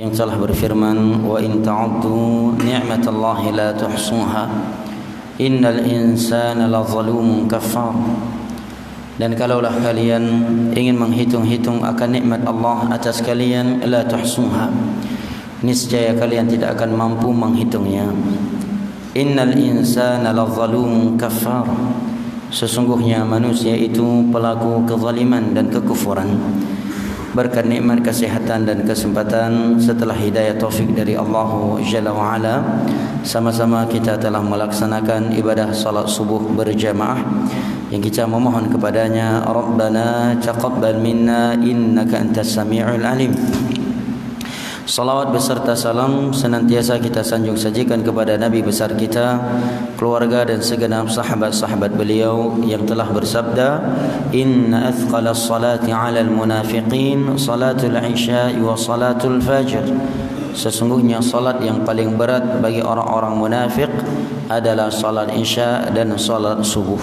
yang telah berfirman, wa in ta'uddu ni'matallahi la tuhsuha innal insana lazalumun kafar. Dan kalaulah kalian ingin menghitung-hitung akan nikmat Allah atas kalian, la tuhsuha, niscaya kalian tidak akan mampu menghitungnya. Innal insana lazalumun kafar, sesungguhnya manusia itu pelaku kezaliman dan kekufuran. Berkat nikmat kesehatan dan kesempatan setelah hidayah taufik dari Allah Jalla wa Ala, sama-sama kita telah melaksanakan ibadah salat subuh berjamaah yang kita memohon kepadanya, Rabbana taqabbal minna innaka antas sami'ul alim. Salawat beserta salam senantiasa kita sanjung sajikan kepada Nabi besar kita, keluarga dan segenap sahabat-sahabat beliau yang telah bersabda, inna athqalas salati 'alal munafiqin salatul isya wa salatul fajr. Sesungguhnya salat yang paling berat bagi orang-orang munafik adalah salat isya dan salat subuh.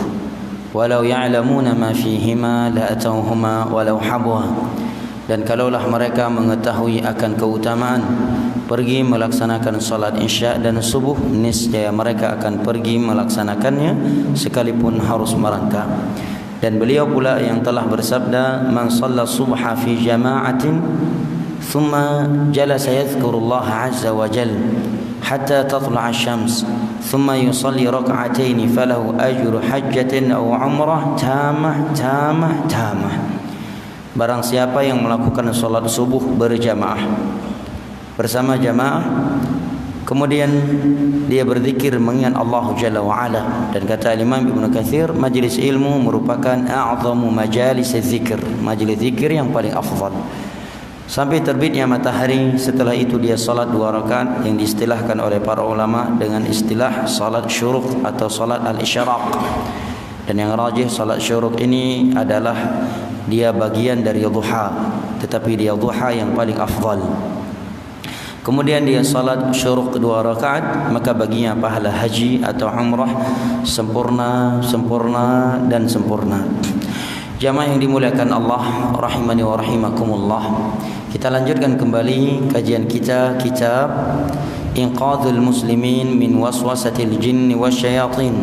Walau ya'lamuna ma fihima la atawhuma walau habwa. Dan kalaulah mereka mengetahui akan keutamaan pergi melaksanakan salat isya dan subuh, niscaya mereka akan pergi melaksanakannya sekalipun harus merangkak. Dan beliau pula yang telah bersabda, man shalla subha fi jama'atin thumma jalasa yadhkurullaha azza wa jalla hatta tatlu'a asy-syams thumma yusalli rak'atayn falahu ajru hajjatin aw umrah tamah. Barang siapa yang melakukan salat subuh berjamaah bersama jamaah, kemudian dia berzikir mengingat Allah Jalla wa Ala, dan kata Imam Ibnu Katsir, majlis ilmu merupakan a'zamu majalis zikir, majlis zikir yang paling afdal, sampai terbitnya matahari. Setelah itu dia salat 2 rakaat yang diistilahkan oleh para ulama dengan istilah salat syuruq atau salat al-isyraq. Dan yang rajih salat syuruq ini adalah dia bagian dari duha, tetapi dia duha yang paling afdal. Kemudian dia salat syuruq 2 rakaat, maka baginya pahala haji atau umrah sempurna dan sempurna. Jamaah yang dimuliakan Allah rahimani wa rahimakumullah, kita lanjutkan kembali kajian kita kitab Inqadhul Muslimin min Waswasatil Jinni Wasyayatin,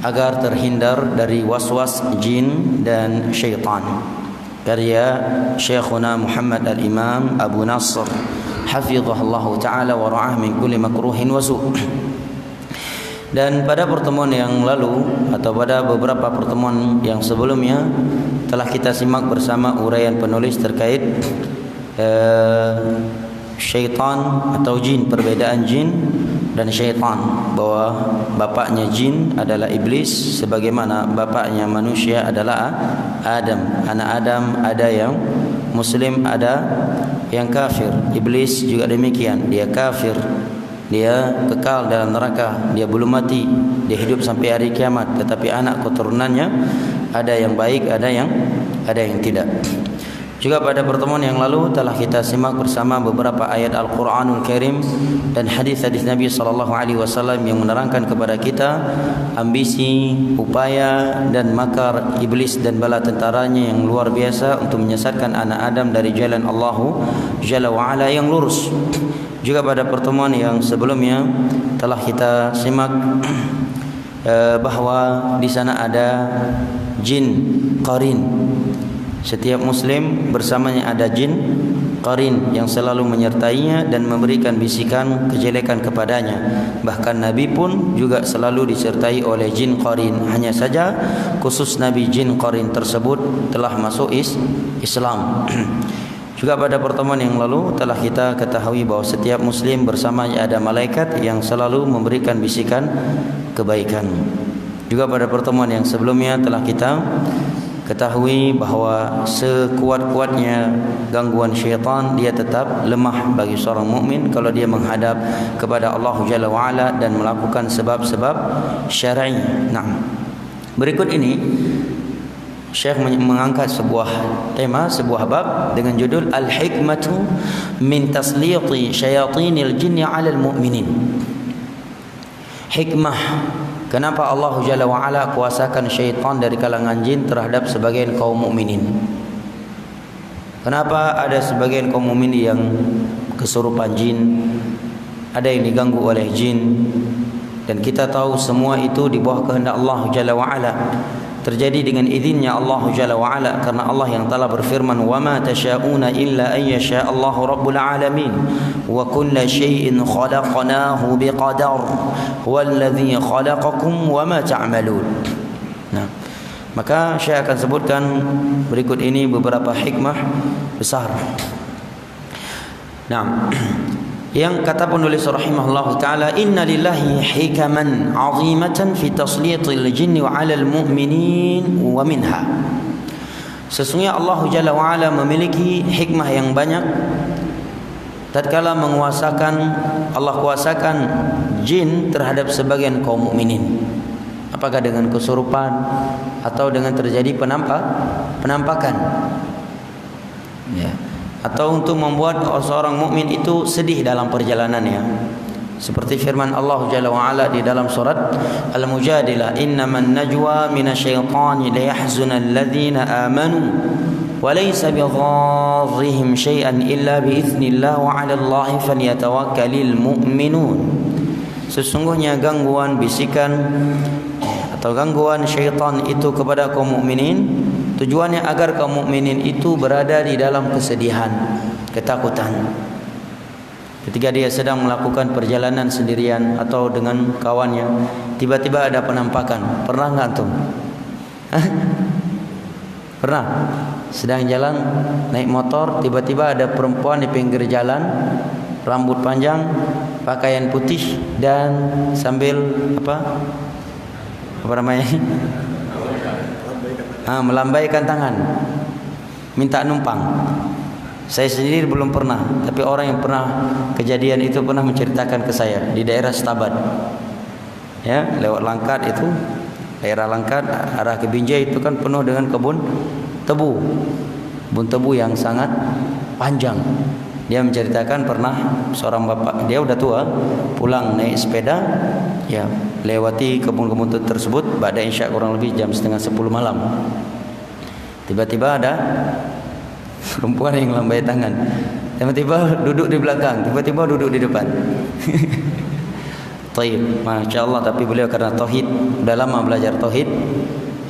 agar terhindar dari waswas jin dan syaitan, karya Syekhuna Muhammad al-Imam Abu Nasr hafizahullah ta'ala wa ra'ah min kulli makruhin wa su'. Dan pada pertemuan yang lalu atau pada beberapa pertemuan yang sebelumnya telah kita simak bersama uraian penulis terkait syaitan atau jin, perbedaan jin dan syaitan, bahwa bapaknya jin adalah iblis sebagaimana bapaknya manusia adalah Adam. Anak Adam ada yang muslim, ada yang kafir. Iblis juga demikian, dia kafir, dia kekal dalam neraka, dia belum mati, dia hidup sampai hari kiamat. Tetapi anak keturunannya ada yang baik, ada yang tidak. Juga pada pertemuan yang lalu telah kita simak bersama beberapa ayat Al-Quranul Karim dan hadis-hadis Nabi SAW yang menerangkan kepada kita ambisi, upaya dan makar iblis dan bala tentaranya yang luar biasa untuk menyesatkan anak Adam dari jalan Allah Jalla wa Ala yang lurus. Juga pada pertemuan yang sebelumnya telah kita simak bahwa di sana ada jin qarin. Setiap muslim bersamanya ada jin qarin yang selalu menyertainya dan memberikan bisikan kejelekan kepadanya. Bahkan Nabi pun juga selalu disertai oleh jin qarin. Hanya saja khusus Nabi jin qarin tersebut telah masuk Islam. Juga pada pertemuan yang lalu telah kita ketahui bahwa setiap muslim bersamanya ada malaikat yang selalu memberikan bisikan kebaikan. Juga pada pertemuan yang sebelumnya telah kita ketahui bahawa sekuat-kuatnya gangguan syaitan, dia tetap lemah bagi seorang mukmin kalau dia menghadap kepada Allah Jalla wa Ala dan melakukan sebab-sebab syar'i. Nah, berikut ini Syekh mengangkat sebuah tema, sebuah bab dengan judul Al-Hikmatu min tasliti syayatinil jinni 'alal mu'minin. Hikmah kenapa Allah Jalla wa Ala kuasakan syaitan dari kalangan jin terhadap sebagian kaum mukminin. Kenapa ada sebagian kaum mukmin yang kesurupan jin, ada yang diganggu oleh jin, dan kita tahu semua itu di bawah kehendak Allah Jalla wa Ala, terjadi dengan izinnya Allah Jalla wa Ala, karena Allah yang telah berfirman, "Wa ma tasyauna illa an yasha Allahu rabbul alamin wa kulla syai'in khalaqnahu biqadar huwallazi khalaqakum wa ma ta'malun." Nah, maka saya akan sebutkan berikut ini beberapa hikmah besar. Nah, yang kata penulis rahimahullah taala, inna lillahi hikaman 'azimatan fi taslitil jinni 'alal mu'minin wa minha. Sesungguhnya Allah Jalla wa Ala memiliki hikmah yang banyak tatkala Allah kuasakan jin terhadap sebagian kaum mukminin. Apakah dengan kesurupan atau dengan terjadi penampakan, ya, atau untuk membuat seorang mukmin itu sedih dalam perjalanannya, seperti firman Allah Jalla wa Ala di dalam surat Al-Mujadilah, innaman najwa minasyaitani liyahzuna alladhina amanu wa laysa bighadhihim syai'an illa biiznillah wa 'ala Allahi falyatawakkalul mu'minun. Sesungguhnya gangguan bisikan atau gangguan syaitan itu kepada kaum mukminin, tujuannya agar kaum mukminin itu berada di dalam kesedihan, ketakutan. Ketika dia sedang melakukan perjalanan sendirian atau dengan kawannya, tiba-tiba ada penampakan. Pernah enggak antum? Pernah? Sedang jalan naik motor, tiba-tiba ada perempuan di pinggir jalan, rambut panjang, pakaian putih, dan sambil apa namanya? Melambaikan tangan, minta numpang. Saya sendiri belum pernah, tapi orang yang pernah kejadian itu pernah menceritakan ke saya di daerah Setabat, ya, lewat Langkat itu, daerah Langkat arah ke Binjai itu kan penuh dengan kebun tebu yang sangat panjang. Dia menceritakan pernah seorang bapak, dia udah tua, pulang naik sepeda, ya, lewati kebun-kebun tersebut pada isya kurang lebih jam 9:30 malam. Tiba-tiba ada perempuan yang lambai tangan, tiba-tiba duduk di belakang, tiba-tiba duduk di depan. Taib, masya Allah. Tapi beliau karena tauhid, udah lama belajar tauhid,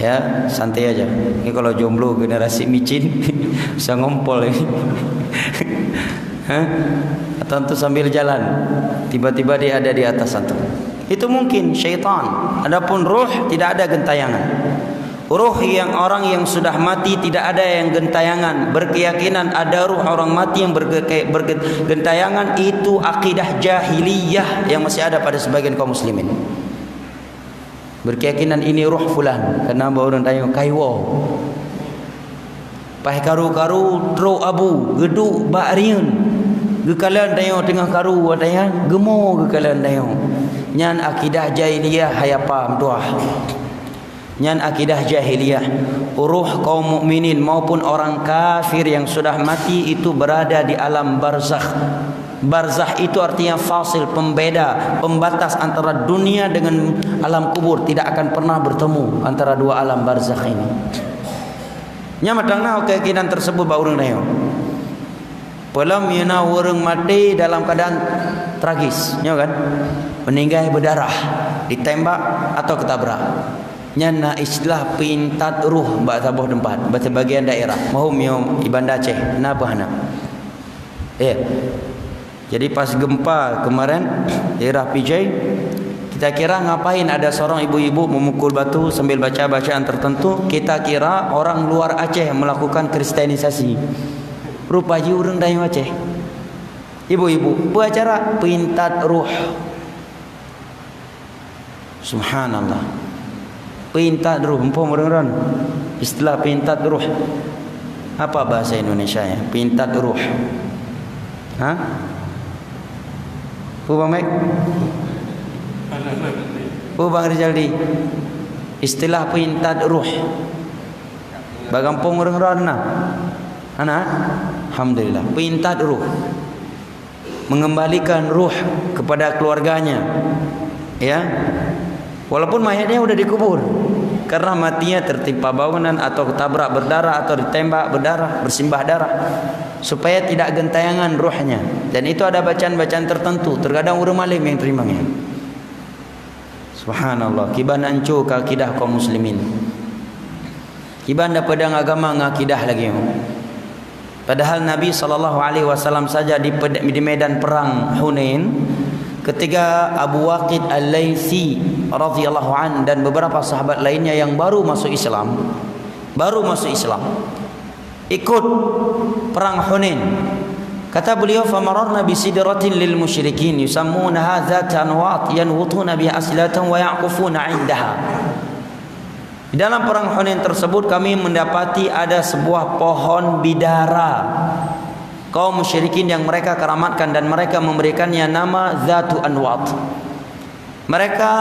ya, santai aja. Ini kalau jomblo generasi micin bisa ngompol ini. Atau antum sambil jalan, tiba-tiba dia ada di atas antum, itu mungkin syaitan. Adapun ruh tidak ada gentayangan. Ruh yang orang yang sudah mati tidak ada yang gentayangan. Berkeyakinan ada ruh orang mati yang bergentayangan, itu akidah jahiliyah yang masih ada pada sebagian kaum muslimin. Berkeyakinan ini ruh fulan, karena orang tanya kaiwo, pai karu-karu tro abu geduk ba'riun, gekalan tanya tengah karu tanya gemo gekalan tanya. Nyan akidah jahiliyah hayapa mtuah. Nyan akidah jahiliyah. Ruh kaum mukminin maupun orang kafir yang sudah mati itu berada di alam barzakh. Barzakh itu artinya fasil, pembeda, pembatas antara dunia dengan alam kubur. Tidak akan pernah bertemu antara dua alam barzakh ini. Nya matangna keyakinan tersebut ba urang dayo. Pelam yana urang mati dalam keadaan tragis, nya kan? Meninggal berdarah, ditembak atau ketabrak. Nyana istilah pintat ruh ba sabuh tempat, ba sebagian daerah. Mahum yo Ibanda Aceh, napa hana? Jadi pas gempa kemarin daerah Pijai, kita kira ngapain ada seorang ibu-ibu memukul batu sambil baca bacaan tertentu. Kita kira orang luar Aceh melakukan kristenisasi. Rupanya urang dayu Aceh. Ibu-ibu beracara pintat ruh. Subhanallah. Pintat ruh, empom orang-orang. Istilah pintat ruh. Apa bahasa Indonesianya? Pintat ruh. Hah? Bang Mek? Bang Rizaldi. Istilah pintat ruh. Bagampung orang-orang na. Anak? Alhamdulillah. Pintat ruh. Mengembalikan ruh kepada keluarganya. Ya. Walaupun mayatnya sudah dikubur. karena matinya tertimpa bangunan atau tabrak berdarah atau ditembak berdarah, bersimbah darah, supaya tidak gentayangan ruhnya. Dan itu ada bacaan-bacaan tertentu, terkadang orang malim yang terimanya. Subhanallah, kiban hancur akidah kaum muslimin. Kiban dah pedang agama ngakidah lagi. Padahal Nabi SAW saja di medan perang Hunain, ketika Abu Waqid Al-Laythi radhiyallahu an dan beberapa sahabat lainnya yang baru masuk Islam, ikut perang Hunain. Kata beliau, famararna bisidratin lil musyrikin yusammunaha dzat anwat yanwutuna biha aslatan wa yaqufuna 'indaha. Di dalam perang Hunain tersebut kami mendapati ada sebuah pohon bidara kaum musyrikin yang mereka keramatkan dan mereka memberikannya nama Zatu Anwat. Mereka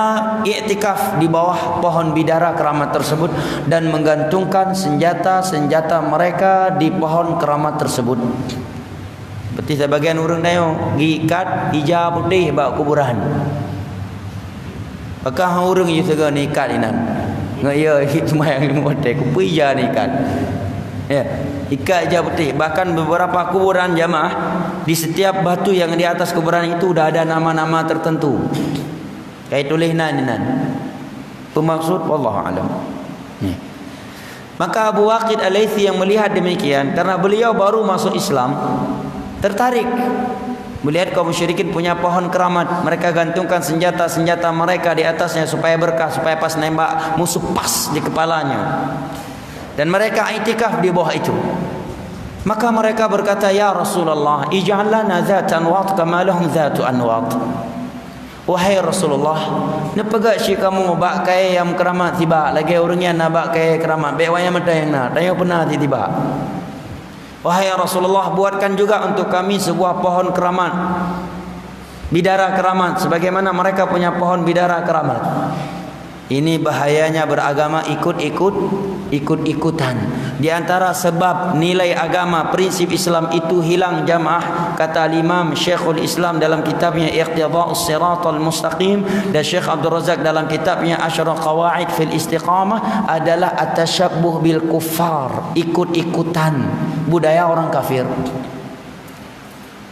i'tikaf di bawah pohon bidara keramat tersebut dan menggantungkan senjata-senjata mereka di pohon keramat tersebut. Seperti sebagian orang tengok ikat hijab putih bawa kuburan. Apakah orang yang segera ikat ini? Ngaya cuma yang motek kupuja ni ikat. Ya, ikat je putih. Bahkan beberapa kuburan jamaah, di setiap batu yang di atas kuburan itu dah ada nama-nama tertentu. Kayak tulis nan. Bermaksud wallahu alam. Maka Abu Waqid Al-Laythi yang melihat demikian, karena beliau baru masuk Islam, tertarik melihat kaum musyrikin punya pohon keramat. Mereka gantungkan senjata-senjata mereka di atasnya supaya berkah, supaya pas nembak musuh pas di kepalanya. Dan mereka i'tikaf di bawah itu. Maka mereka berkata, ya Rasulullah, ij'al lana dzat anwat kama lahum dzatu anwat. Wahai Rasulullah, nepegak si kamu bak kai yang keramat tiba lagi orangnya nak bak kai keramat. Baik wayang mata yang nak, tanya pernah tiba. Wahai Rasulullah, buatkan juga untuk kami sebuah pohon keramat, bidara keramat, sebagaimana mereka punya pohon bidara keramat. Ini bahayanya beragama ikut-ikutan. Di antara sebab nilai agama, prinsip Islam itu hilang jamaah, kata Imam Syekhul Islam dalam kitabnya Iqtida'us Siratal Mustaqim dan Syekh Abdul Razak dalam kitabnya Asyara Qawaid fil Istiqamah, adalah at-tashabbuh bil kuffar, ikut-ikutan budaya orang kafir.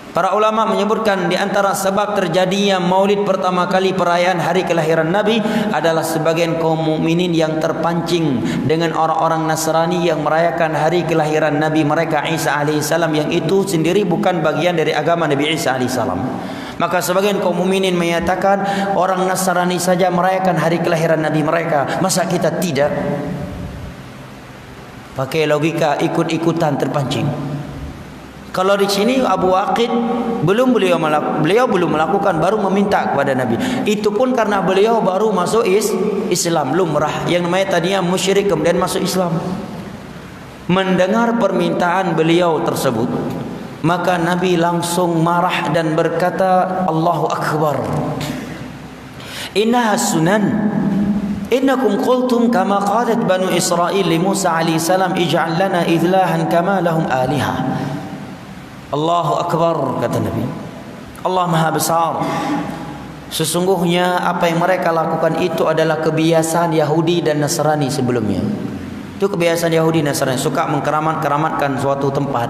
Para ulama menyebutkan di antara sebab terjadinya maulid pertama kali perayaan hari kelahiran Nabi adalah sebagian kaum mukminin yang terpancing dengan orang-orang Nasrani yang merayakan hari kelahiran Nabi mereka Isa alaihissalam, yang itu sendiri bukan bagian dari agama Nabi Isa alaihissalam. Maka sebagian kaum mukminin menyatakan orang Nasrani saja merayakan hari kelahiran Nabi mereka, masa kita tidak? Pakai logika ikut-ikutan terpancing. Kalau di sini Abu Waqid beliau belum melakukan, baru meminta kepada Nabi. Itu pun karena beliau baru masuk Islam, lumrah. Yang namanya tadinya musyrik kemudian masuk Islam. Mendengar permintaan beliau tersebut, maka Nabi langsung marah dan berkata, Allahu Akbar. Innaha sunan. Innakum qultum kama qalat Banu Israil li Musa alaihi salam ij'al lana idlahan kama lahum alihah. Allahu Akbar, kata Nabi. Allah Maha Besar. Sesungguhnya apa yang mereka lakukan itu adalah kebiasaan Yahudi dan Nasrani sebelumnya. Itu kebiasaan Yahudi dan Nasrani, suka mengkeramatkan suatu tempat.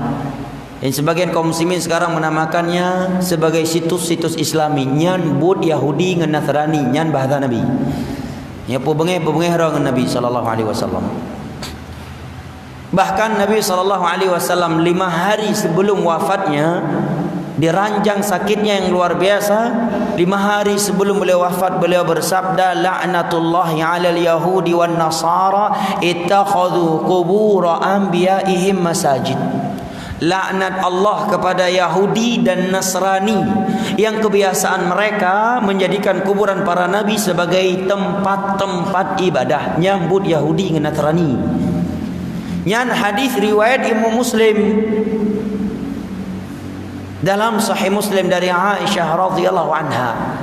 Dan sebagian kaum muslimin sekarang menamakannya sebagai situs-situs Islami. Nyan bud Yahudi dengan Nasrani, nyan bahasa Nabi. Ya pebengeh dengan Nabi sallallahu alaihi wasallam. Bahkan Nabi SAW 5 hari sebelum wafatnya, diranjang sakitnya yang luar biasa. 5 hari sebelum beliau wafat, beliau bersabda, la'natullahi 'alal yahudi wan nasara ittakhadhu qubur anbiya'ihim masajid. Laknat Allah kepada Yahudi dan Nasrani yang kebiasaan mereka menjadikan kuburan para nabi sebagai tempat-tempat ibadah. Nyambut Yahudi dengan Nasrani. Yang hadis riwayat Imam Muslim dalam Sahih Muslim dari Aisyah radhiyallahu anha.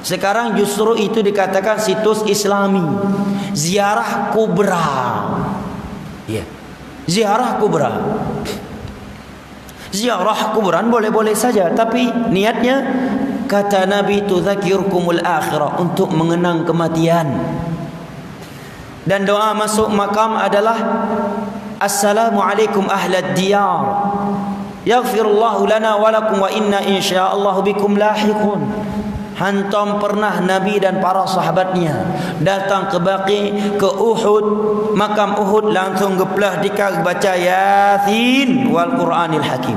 Sekarang justru itu dikatakan situs Islami, ziarah kubra. Ya, ziarah kubra. Ziarah kuburan boleh-boleh saja, tapi niatnya kata Nabi tudzakirkumul akhirah, untuk mengenang kematian. Dan doa masuk makam adalah Assalamualaikum ahlad diyar, yaghfirullahu lana walakum wa inna insyaallah bikum lahiqun. Hantam pernah Nabi dan para sahabatnya datang ke Baqi, ke Uhud, makam Uhud, langsung geplah dikar baca Yasin wal Quranil Hakim.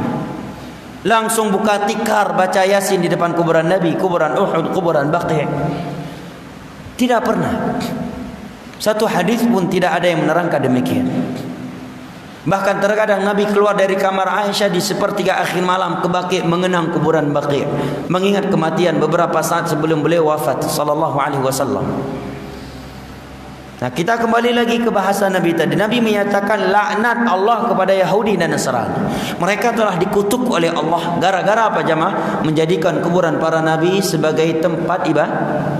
Langsung buka tikar baca Yasin di depan kuburan Nabi, kuburan Uhud, kuburan Baqi. Tidak pernah. Satu hadis pun tidak ada yang menerangkan demikian. Bahkan terkadang Nabi keluar dari kamar Aisyah di sepertiga akhir malam ke Baqi, mengenang kuburan Baqi, mengingat kematian beberapa saat sebelum beliau wafat sallallahu alaihi wasallam. Nah, kita kembali lagi ke bahasa Nabi tadi. Nabi menyatakan laknat Allah kepada Yahudi dan Nasrani. Mereka telah dikutuk oleh Allah gara-gara apa jemaah? Menjadikan kuburan para nabi sebagai tempat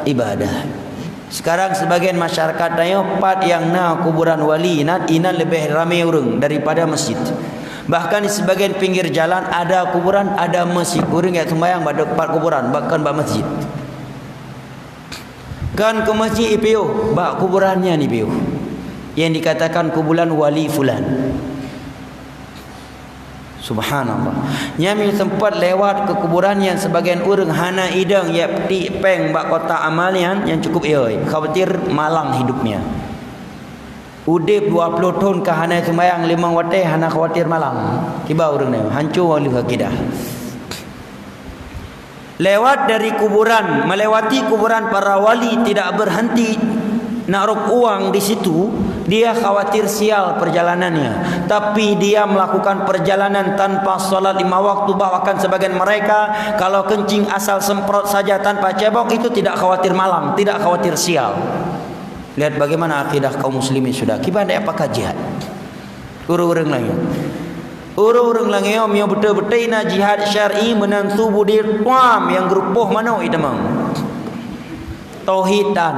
ibadah. Sekarang sebagian masyarakat dayo pat yang na kuburan wali ina lebih ramai orang daripada masjid. Bahkan di sebagian pinggir jalan ada kuburan, ada masjid. Orang yang sembahyang pada tempat kuburan, bahkan pada masjid. Kan ke masjid IPO, bak kuburannya ni IPO. Yang dikatakan kuburan wali fulan. Subhanallah. Nyami sempat lewat ke kuburan yang sebagian orang hana idang ya peti peng bak kota amalian yang cukup ioi. Khawatir malang hidupnya. Udip 20 tahun ke hana sembayang 5 waktu hana khawatir malang. Tiba orang ni hancur oleh akidah. Lewat dari kuburan, melewati kuburan para wali tidak berhenti naruh uang di situ. Dia khawatir sial perjalanannya, tapi dia melakukan perjalanan tanpa solat 5 waktu. Bahkan sebagian mereka kalau kencing asal semprot saja tanpa cebok, itu tidak khawatir malang, tidak khawatir sial. Lihat bagaimana akidah kaum muslimin sudah. Kipada apakah jihad? Urung-urung lagi. Urung-urung lagi yang betul-betul na jihad syar'i menantu budi tuam yang gerupuh mana itu mang. Tauhid dan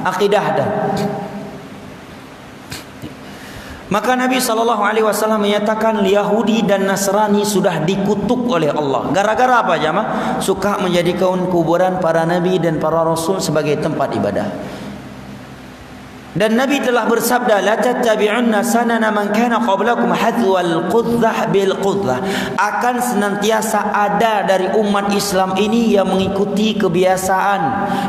akidah dan. Maka Nabi SAW menyatakan Yahudi dan Nasrani sudah dikutuk oleh Allah. Gara-gara apa jemaah? Suka menjadikan kuburan para Nabi dan para Rasul sebagai tempat ibadah. Dan Nabi telah bersabda, la tattabi'unna sanana man kana qablakum hadwal qudzah bil qudzah. Akan senantiasa ada dari umat Islam ini yang mengikuti kebiasaan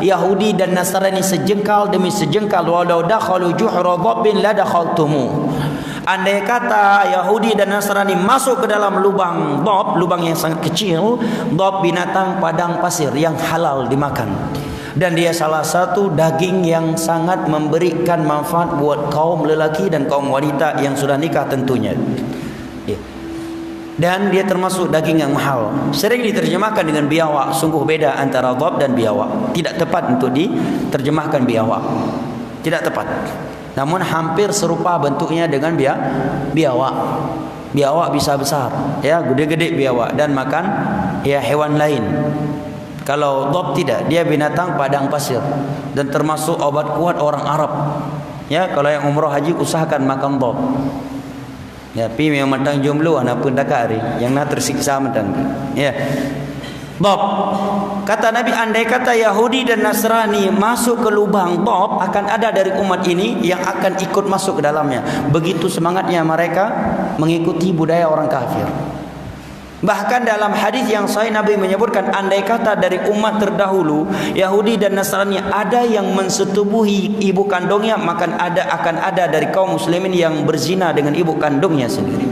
Yahudi dan Nasrani sejengkal demi sejengkal. Walau dakhalu juhra dhabbin la dakhaltumu. Andai kata Yahudi dan Nasrani masuk ke dalam lubang dhab, lubang yang sangat kecil, dhab binatang padang pasir yang halal dimakan. Dan dia salah satu daging yang sangat memberikan manfaat buat kaum lelaki dan kaum wanita yang sudah nikah tentunya. Dan dia termasuk daging yang mahal. Sering diterjemahkan dengan biawak. Sungguh beda antara dhab dan biawak. Tidak tepat untuk diterjemahkan biawak. Tidak tepat. Namun hampir serupa bentuknya dengan biawak. Biawak bisa besar, ya, gede-gede biawak, dan makan ya hewan lain. Kalau dhab tidak, dia binatang padang pasir dan termasuk obat kuat orang Arab. Ya, kalau yang umrah haji usahakan makan dhab. Ya, pi memang matang jomblo anak pun tak hari yang nak tersiksa matang. Ya. Dhab. Kata Nabi, andai kata Yahudi dan Nasrani masuk ke lubang dhab, akan ada dari umat ini yang akan ikut masuk ke dalamnya. Begitu semangatnya mereka mengikuti budaya orang kafir. Bahkan dalam hadis yang sahih Nabi menyebutkan, andai kata dari umat terdahulu Yahudi dan Nasrani ada yang mensetubuhi ibu kandungnya, maka akan ada dari kaum muslimin yang berzina dengan ibu kandungnya sendiri.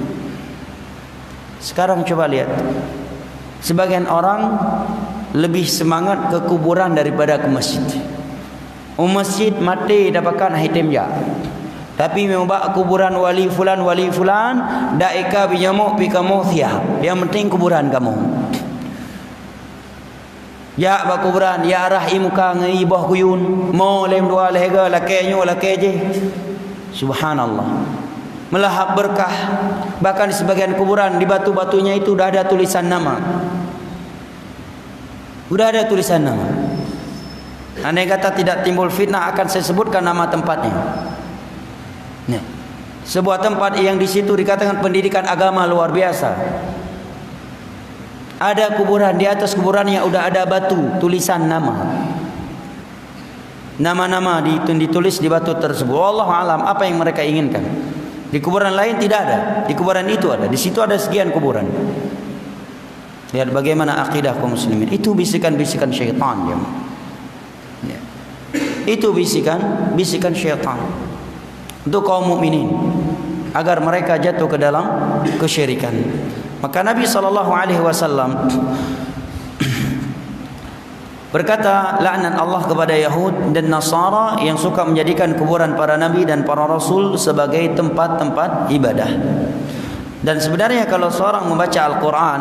Sekarang coba lihat, sebagian orang lebih semangat ke kuburan daripada ke masjid. Masjid mati dapatkan hitam ya. Tapi memang kuburan wali fulan daika binyamuk pikamu siap. Yang penting kuburan kamu. Ya ba kuburan ya arah imuka ngai bah kuyun mo lem dua lega lakenyo lakeje. Subhanallah. Melahap berkah. Bahkan di sebagian kuburan di batu-batunya itu sudah ada tulisan nama. Sudah ada tulisan nama. Andai kata tidak timbul fitnah akan saya sebutkan nama tempatnya. Nah, sebuah tempat yang di situ dikatakan pendidikan agama luar biasa. Ada kuburan, di atas kuburannya udah ada batu tulisan nama. nama-nama ditulis di batu tersebut. Wallahu alam apa yang mereka inginkan. Di kuburan lain tidak ada, di kuburan itu ada. Di situ ada sekian kuburan. Lihat bagaimana akidah kaum muslimin. Itu bisikan-bisikan syaitan, ya. Itu bisikan syaitan untuk kaum mukminin agar mereka jatuh ke dalam kesyirikan. Maka Nabi SAW berkata, laknat Allah kepada Yahud dan Nasara yang suka menjadikan kuburan para nabi dan para rasul sebagai tempat-tempat ibadah. Dan sebenarnya kalau seorang membaca Al-Quran,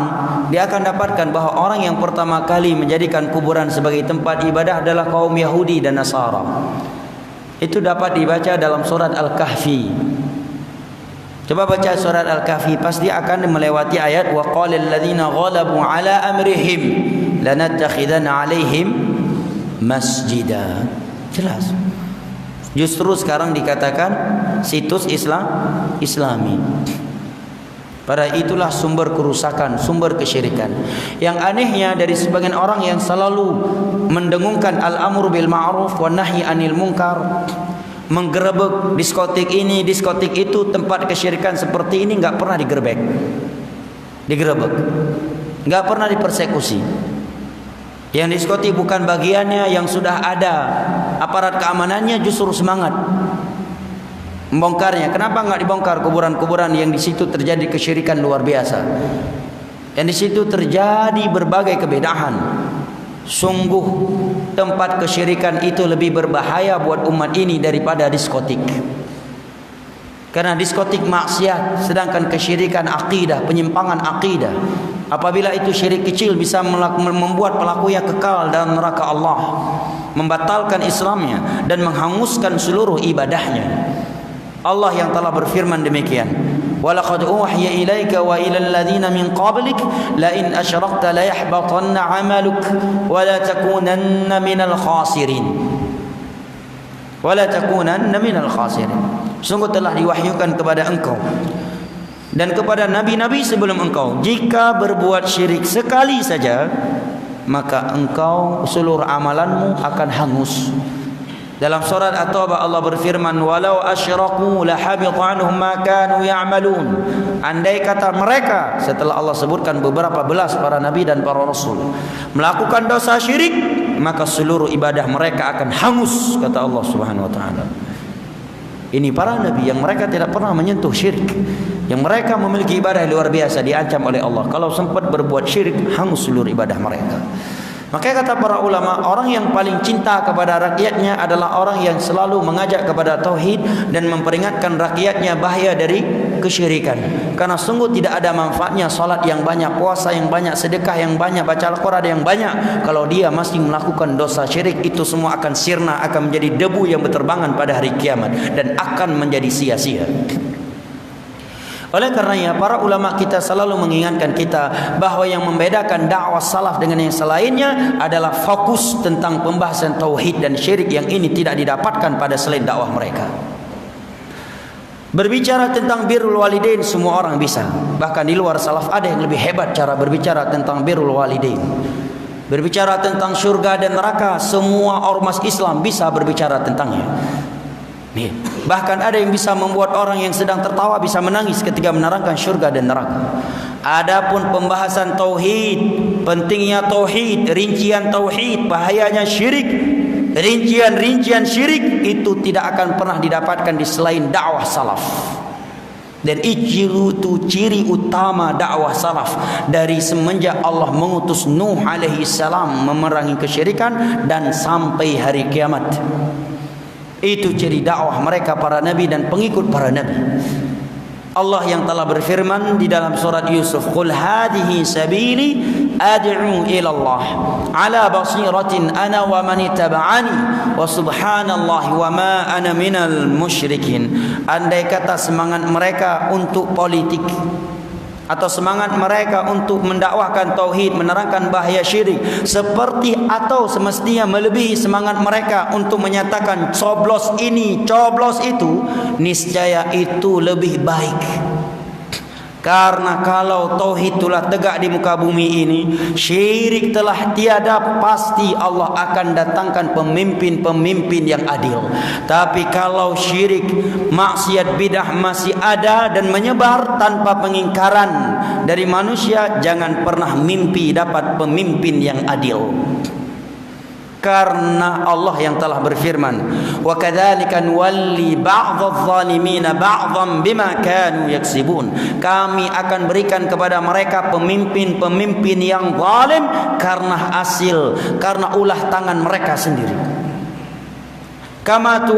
dia akan dapatkan bahawa orang yang pertama kali menjadikan kuburan sebagai tempat ibadah adalah kaum Yahudi dan Nasara. Itu dapat dibaca dalam surat Al-Kahfi. Coba baca surat Al-Kahfi, pasti akan melewati ayat wa qalal ladzina ghalabu ala amrihim lanattakhidanna alaihim masjida. Jelas. Justru sekarang dikatakan situs Islami. Pada itulah sumber kerusakan, sumber kesyirikan. Yang anehnya dari sebagian orang yang selalu mendengungkan al-amru bil ma'ruf wa nahi anil munkar, menggerebek diskotik ini, diskotik itu, tempat kesyirikan seperti ini enggak pernah digerebek. Digerebek. Enggak pernah dipersekusi. Yang diskotik bukan bagiannya, yang sudah ada aparat keamanannya justru semangat membongkarnya. Kenapa enggak dibongkar kuburan-kuburan yang di situ terjadi kesyirikan luar biasa? Yang di situ terjadi berbagai kebedahan. Sungguh tempat kesyirikan itu lebih berbahaya buat umat ini daripada diskotik. Karena diskotik maksiat, sedangkan kesyirikan akidah, penyimpangan akidah. Apabila itu syirik kecil bisa membuat pelakunya kekal dalam neraka Allah, membatalkan Islamnya dan menghanguskan seluruh ibadahnya. Allah yang telah berfirman demikian, walaqad uhiya ilaika wa ilal ladzina min qablik la in asyrakta la yahbatanna 'amaluk wa la takunanna minal khasirin. Wa la takunanna minal khasirin. Sungguh telah diwahyukan kepada engkau dan kepada nabi-nabi sebelum engkau, jika berbuat syirik sekali saja maka engkau seluruh amalanmu akan hangus. Dalam surat At-Taubah Allah berfirman, walau asyraku la habita anhum ma kanu ya'malun. Andai kata mereka, setelah Allah sebutkan beberapa belas para nabi dan para rasul melakukan dosa syirik, maka seluruh ibadah mereka akan hangus, kata Allah Subhanahu wa taala. Ini para nabi yang mereka tidak pernah menyentuh syirik, yang mereka memiliki ibadah luar biasa, diancam oleh Allah kalau sempat berbuat syirik hangus seluruh ibadah mereka. Makanya kata para ulama, orang yang paling cinta kepada rakyatnya adalah orang yang selalu mengajak kepada tauhid dan memperingatkan rakyatnya bahaya dari kesyirikan. Karena sungguh tidak ada manfaatnya salat yang banyak, puasa yang banyak, sedekah yang banyak, baca Al-Quran yang banyak, kalau dia masih melakukan dosa syirik. Itu semua akan sirna, akan menjadi debu yang berterbangan pada hari kiamat dan akan menjadi sia-sia. Oleh karenanya para ulama kita selalu mengingatkan kita bahawa yang membedakan dakwah salaf dengan yang selainnya adalah fokus tentang pembahasan tauhid dan syirik yang ini tidak didapatkan pada selain dakwah mereka. Berbicara tentang birrul walidain semua orang bisa. Bahkan di luar salaf ada yang lebih hebat cara berbicara tentang birrul walidain. Berbicara tentang syurga dan neraka, semua ormas Islam bisa berbicara tentangnya. Bahkan ada yang bisa membuat orang yang sedang tertawa bisa menangis ketika menerangkan syurga dan neraka. Adapun pembahasan tauhid, pentingnya tauhid, rincian tauhid, bahayanya syirik, rincian syirik, itu tidak akan pernah didapatkan di selain dakwah salaf. Dan itu ciri utama dakwah salaf dari semenjak Allah mengutus Nuh alaihi salam memerangi kesyirikan dan sampai hari kiamat. Itu ciri dakwah mereka para nabi dan pengikut para nabi. Allah yang telah berfirman di dalam surat Yusuf, qul hadhihi sabili ad'u ila Allah ala basiratin ana wa man ittaba'ani wa subhanallahi wa ma ana minal musyrikin. Andai kata semangat mereka untuk politik atau semangat mereka untuk mendakwahkan tauhid, menerangkan bahaya syirik, seperti atau semestinya melebihi semangat mereka untuk menyatakan coblos ini, coblos itu, niscaya itu lebih baik Karena kalau tauhid telah tegak di muka bumi ini, syirik telah tiada, pasti Allah akan datangkan pemimpin-pemimpin yang adil. Tapi kalau syirik, maksiat, bidah masih ada dan menyebar tanpa pengingkaran dari manusia, jangan pernah mimpi dapat pemimpin yang adil. Karena Allah yang telah berfirman, wa kadzalika nuwalli ba'dadh-dhalimina ba'dhan bima kanu yaksibun. Kami akan berikan kepada mereka pemimpin-pemimpin yang zalim karena ulah tangan mereka sendiri. Kama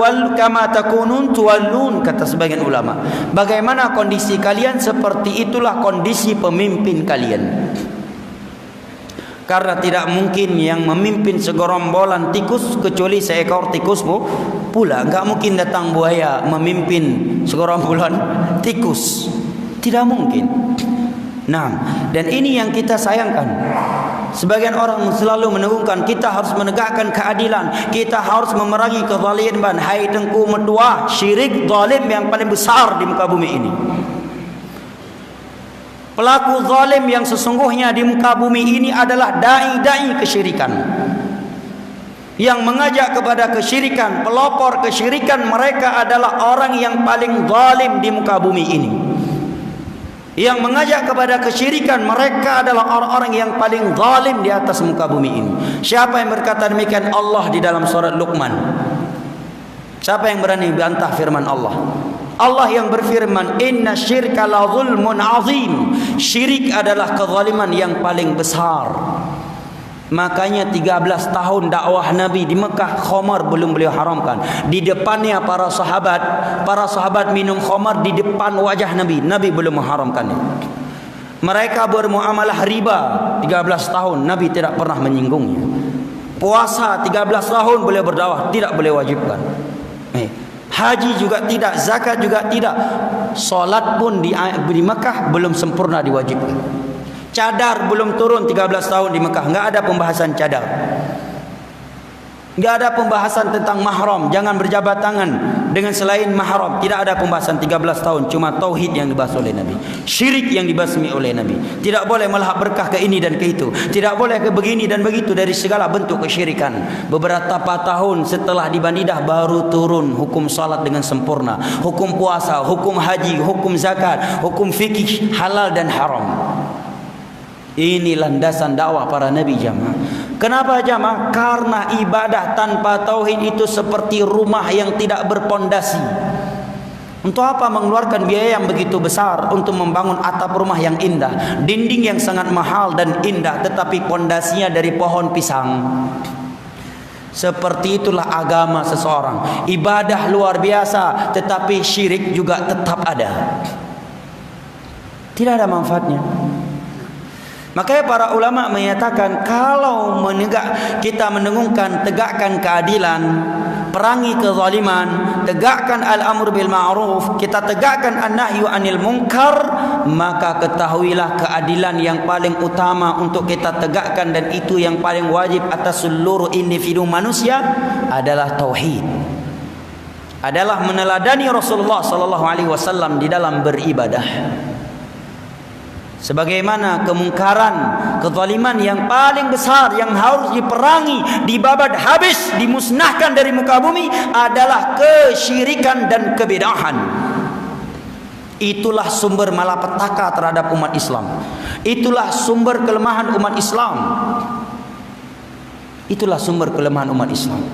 takunun tuwallun, kata sebagian ulama. Bagaimana kondisi kalian, seperti itulah kondisi pemimpin kalian. Karena tidak mungkin yang memimpin segerombolan tikus kecuali seekor tikusmu pula. Enggak mungkin datang buaya memimpin segerombolan tikus. Tidak mungkin. Nah, dan ini yang kita sayangkan. Sebagian orang selalu menegungkan kita harus menegakkan keadilan, kita harus memerangi kezaliman. Hai Tengku Medua, syirik zalim yang paling besar di muka bumi ini. Pelaku zalim yang sesungguhnya di muka bumi ini adalah dai-dai kesyirikan, yang mengajak kepada kesyirikan, pelopor kesyirikan. Mereka adalah orang yang paling zalim di muka bumi ini. Yang mengajak kepada kesyirikan, mereka adalah orang-orang yang paling zalim di atas muka bumi ini. Siapa yang berkata demikian? Allah di dalam surat Luqman. Siapa yang berani bantah firman Allah? Allah yang berfirman, inna syirka la zulmun azim. Syirik adalah kezaliman yang paling besar. Makanya 13 tahun dakwah Nabi di Mekah, khamar belum beliau haramkan. Di depannya para sahabat minum khamar di depan wajah Nabi. Nabi belum mengharamkannya. Mereka bermuamalah riba 13 tahun, Nabi tidak pernah menyinggungnya. Puasa 13 tahun beliau berdakwah, tidak boleh wajibkan. Haji juga tidak, zakat juga tidak. Solat pun di Mekah belum sempurna diwajibkan. Cadar belum turun 13 tahun di Mekah, enggak ada pembahasan cadar. Enggak ada pembahasan tentang mahram, jangan berjabat tangan dengan selain mahram. Tidak ada pembahasan 13 tahun, cuma tauhid yang dibahas oleh Nabi, syirik yang dibasmi oleh Nabi. Tidak boleh melahap berkah ke ini dan ke itu, tidak boleh ke begini dan begitu, dari segala bentuk kesyirikan. Beberapa tahun setelah di Banidah baru turun hukum salat dengan sempurna, hukum puasa, hukum haji, hukum zakat, hukum fikih halal dan haram. Ini landasan dakwah para nabi jamaah. Kenapa jamaah? Karena ibadah tanpa tauhid itu seperti rumah yang tidak berpondasi. Untuk apa mengeluarkan biaya yang begitu besar untuk membangun atap rumah yang indah, dinding yang sangat mahal dan indah, tetapi pondasinya dari pohon pisang? Seperti itulah agama seseorang. Ibadah luar biasa, tetapi syirik juga tetap ada. Tidak ada manfaatnya. Makanya para ulama menyatakan, kalau kita mendengungkan tegakkan keadilan, perangi kezaliman, tegakkan al-amr bil ma'ruf, kita tegakkan an-nahyu anil munkar, maka ketahuilah keadilan yang paling utama untuk kita tegakkan, dan itu yang paling wajib atas seluruh individu manusia adalah tauhid. Adalah meneladani Rasulullah sallallahu alaihi wasallam di dalam beribadah. Sebagaimana kemungkaran, kezaliman yang paling besar yang harus diperangi, dibabat habis, dimusnahkan dari muka bumi adalah kesyirikan dan kebidahan. Itulah sumber malapetaka terhadap umat Islam. Itulah sumber kelemahan umat Islam. Itulah sumber kelemahan umat Islam.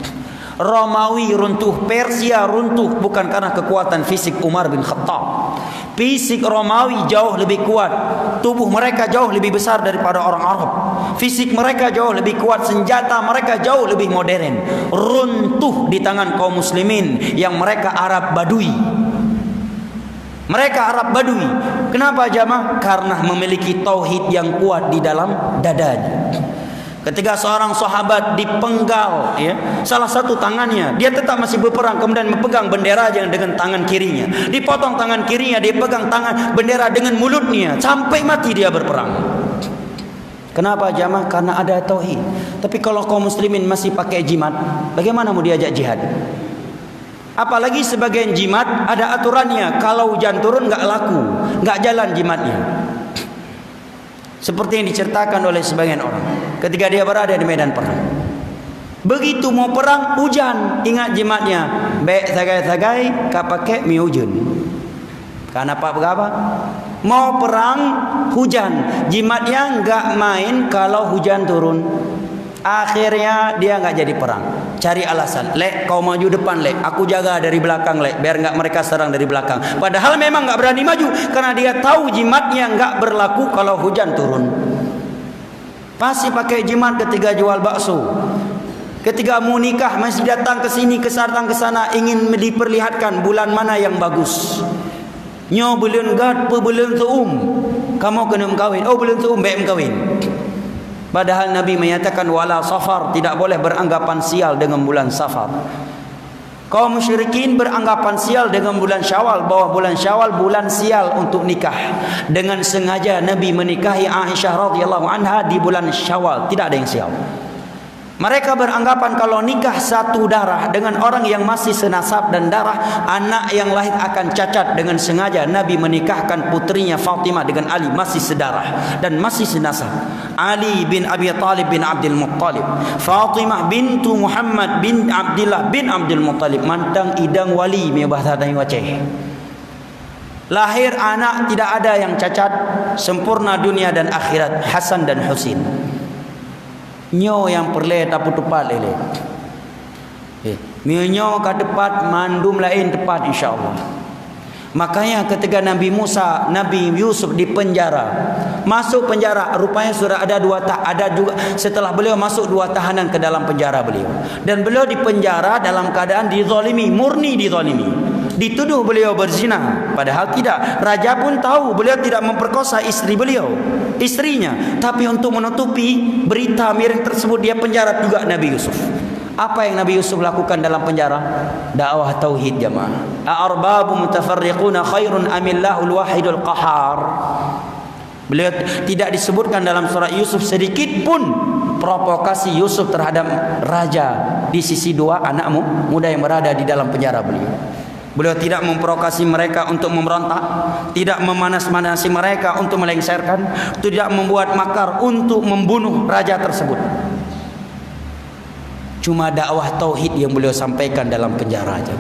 Romawi runtuh, Persia runtuh bukan karena kekuatan fisik Umar bin Khattab. Fisik Romawi jauh lebih kuat, tubuh mereka jauh lebih besar daripada orang Arab. Fisik mereka jauh lebih kuat, senjata mereka jauh lebih modern. Runtuh di tangan kaum muslimin yang mereka Arab Badui. Mereka Arab Badui. Kenapa jamaah? Karena memiliki tauhid yang kuat di dalam dadanya. Ketika seorang sahabat dipenggal, salah satu tangannya, dia tetap masih berperang, kemudian memegang bendera dengan tangan kirinya. Dipotong tangan kirinya, dia pegang tangan bendera dengan mulutnya, sampai mati dia berperang. Kenapa jamaah? Karena ada tauhid. Tapi kalau kaum muslimin masih pakai jimat, bagaimana mau diajak jihad? Apalagi sebagian jimat ada aturannya, kalau hujan turun enggak laku, enggak jalan jimatnya. Seperti yang diceritakan oleh sebagian orang ketika dia berada di medan perang. Begitu mau perang hujan, ingat jimatnya, baik sagai-sagai ka pakai mi hujan. Karena apa? Mau perang hujan, jimatnya enggak main kalau hujan turun. Akhirnya dia enggak jadi perang. Cari alasan, lek kau maju depan, lek aku jaga dari belakang, lek biar enggak mereka serang dari belakang. Padahal memang enggak berani maju karena dia tahu jimatnya enggak berlaku kalau hujan turun. Pasti pakai jimat ketika jual bakso. Ketika mau nikah masih datang ke sini, ke sana ingin diperlihatkan bulan mana yang bagus. Nyo bulan gad pe bulan tuum. Kamu kena mengkawin. Oh bulan tuum baik mengkawin. Padahal Nabi menyatakan wala safar, tidak boleh beranggapan sial dengan bulan Safar. Kaum musyrikin beranggapan sial dengan bulan Syawal, bahwa bulan Syawal bulan sial untuk nikah. Dengan sengaja Nabi menikahi Aisyah radhiyallahu anha di bulan Syawal, tidak ada yang sial. Mereka beranggapan kalau nikah satu darah dengan orang yang masih senasab dan darah, anak yang lahir akan cacat. Dengan sengaja Nabi menikahkan putrinya Fatimah dengan Ali, masih sedarah dan masih senasab. Ali bin Abi Talib bin Abdul Muttalib, Fatimah bintu Muhammad bin Abdullah bin Abdul Muttalib, mantang idang wali mi bahasa tadi waceh. Lahir anak tidak ada yang cacat, sempurna dunia dan akhirat, Hasan dan Husin. Nyo yang perle tapu tepat lele. Nyo ka tepat, mandum lain tepat insya-Allah. Makanya ketika Nabi Musa, Nabi Yusuf di penjara, masuk penjara, rupanya sudah ada ada juga setelah beliau masuk 2 tahanan ke dalam penjara beliau. Dan beliau di penjara dalam keadaan dizalimi, murni dizalimi. Dituduh beliau berzina, padahal tidak. Raja pun tahu beliau tidak memperkosa istrinya. Tapi untuk menutupi berita miring tersebut, dia penjara juga Nabi Yusuf. Apa yang Nabi Yusuf lakukan dalam penjara? Dakwah tauhid jamaah. A'arbabu mutafarriquna khairun amillahul wahidul qahar. Beliau tidak disebutkan dalam surah Yusuf sedikit pun provokasi Yusuf terhadap raja di sisi 2 anak muda yang berada di dalam penjara beliau. Beliau tidak memprovokasi mereka untuk memberontak, tidak memanas-manasi mereka untuk melengsarkan, tidak membuat makar untuk membunuh raja tersebut. Cuma dakwah tauhid yang beliau sampaikan dalam penjara aja.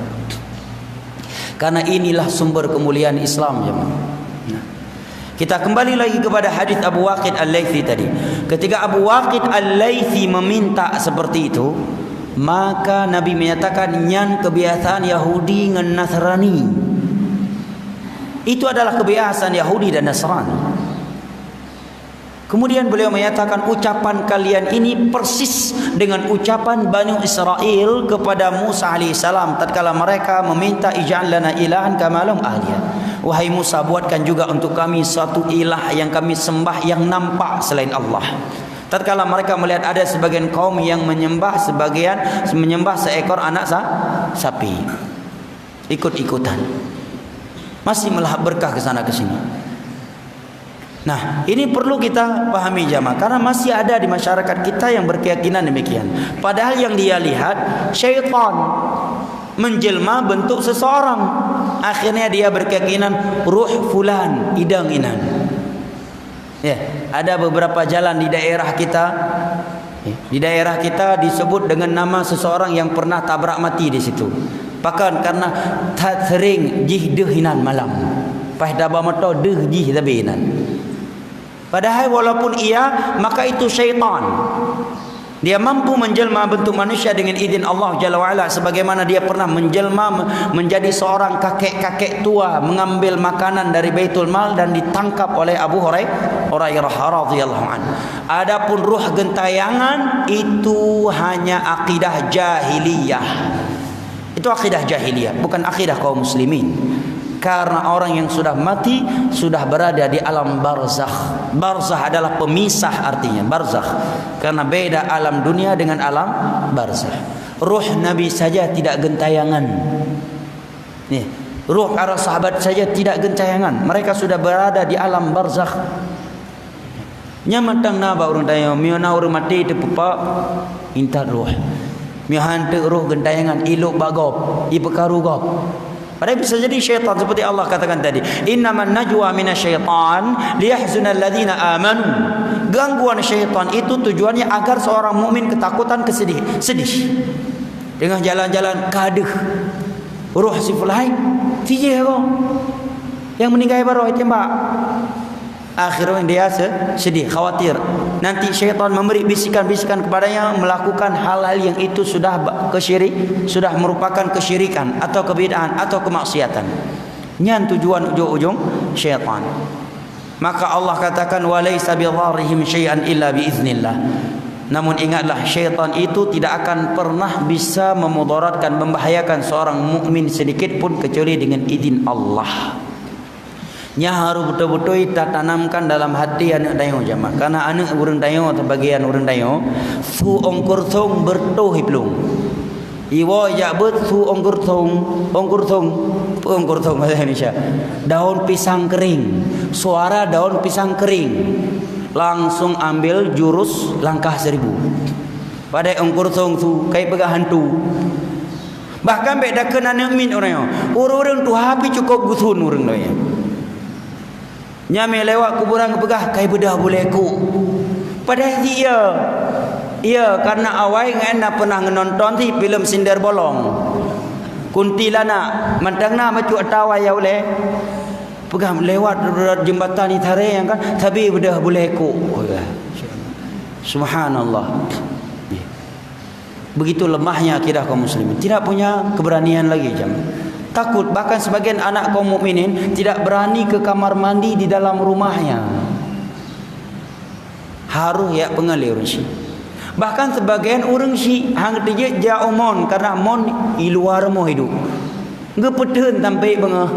Karena inilah sumber kemuliaan Islam jemaah. Kita kembali lagi kepada hadis Abu Waqid Al-Laythi tadi. Ketika Abu Waqid Al-Laythi meminta seperti itu, maka Nabi menyatakan nyan kebiasaan Yahudi dengan Nasrani. Itu adalah kebiasaan Yahudi dan Nasrani. Kemudian beliau menyatakan ucapan kalian ini persis dengan ucapan Bani Israel kepada Musa alaihissalam tatkala mereka meminta ij'al lana ilahan kama lahum alihah. Wahai Musa, buatkan juga untuk kami suatu ilah yang kami sembah yang nampak selain Allah. Tatkala mereka melihat ada sebagian kaum yang menyembah seekor anak sapi, ikut-ikutan, masih melahap berkah ke sana ke sini. Nah, ini perlu kita pahami jamaah, karena masih ada di masyarakat kita yang berkeyakinan demikian. Padahal yang dia lihat syaitan menjelma bentuk seseorang, akhirnya dia berkeyakinan ruh fulan, idang inan. Ya, ada beberapa jalan di daerah kita. Di daerah kita disebut dengan nama seseorang yang pernah tabrak mati di situ. Bahkan karena sering jih dehinan malam. Pas daba mata deh jih tabinan. Padahal walaupun ia, maka itu syaitan. Dia mampu menjelma bentuk manusia dengan izin Allah Jalla wa'ala, sebagaimana dia pernah menjelma menjadi seorang kakek-kakek tua mengambil makanan dari Baitul Mal dan ditangkap oleh Abu Hurairah radhiyallahu anhu. Adapun ruh gentayangan itu hanya akidah jahiliyah. Itu akidah jahiliyah, bukan akidah kaum muslimin. Karena orang yang sudah mati sudah berada di alam barzakh. Barzakh adalah pemisah artinya, barzakh. Karena beda alam dunia dengan alam barzakh. Ruh Nabi saja tidak gentayangan. Nih, ruh para sahabat saja tidak gentayangan. Mereka sudah berada di alam barzakh. Nya matang na ba urang tayo, miona urang mati te pepa inta ruh. Mi hantu roh gentayangan ilok bagop, i perkaru gop. Padahal bisa jadi syaitan seperti Allah katakan tadi. Innaman najwa minasyaitan liyahzunal ladzina amanu. Gangguan syaitan itu tujuannya agar seorang mukmin ketakutan, sedih. Dengan jalan-jalan kadeh. Ruh si fulai, tijih kau. Yang meninggal baru tembak. Akhirnya dia sedih, khawatir. Nanti syaitan memberi bisikan-bisikan kepadanya melakukan hal-hal yang itu sudah merupakan kesyirikan atau kebid'ahan atau kemaksiatan. Nyan tujuan ujung-ujung syaitan. Maka Allah katakan walaisa bidharrihim syai'an illa biiznillah. Namun ingatlah syaitan itu tidak akan pernah bisa memudaratkan, membahayakan seorang mukmin sedikit pun kecuali dengan izin Allah. Nya harus betul-betul kita tanamkan dalam hati anak dayo jamaah. Karena anak urang dayo atau bagian urang dayo su ongkur thong bertoh hiplung. Iwo ya bet su ongkur thong bahasa Indonesia. Daun pisang kering. Suara daun pisang kering. Langsung ambil jurus langkah 1000. Pada ongkur thong tu kai pegang hantu. Bahkan beda kena min orang. Urang tu hapi cukup gusun urang dayo. Nyame lewat kuburan kepegah kai bedah buleku. Padahal ia karena awai ngena pernah nonton si filem Sinder Bolong. Kuntilanak mantangna macu atawa ya oleh. Pegah lewat jembatan ni tare yang kan tapi bedah buleku. Subhanallah. Begitu lemahnya akidah kaum muslimin. Tidak punya keberanian lagi jemaah. Takut, bahkan sebagian anak kaum mukminin tidak berani ke kamar mandi di dalam rumahnya. Haruh ya pengalih orang Syiah. Bahkan sebagian orang Syiah hang dia jauh mon karena mon di luar mo hidup. Ngepeten sampai bengah.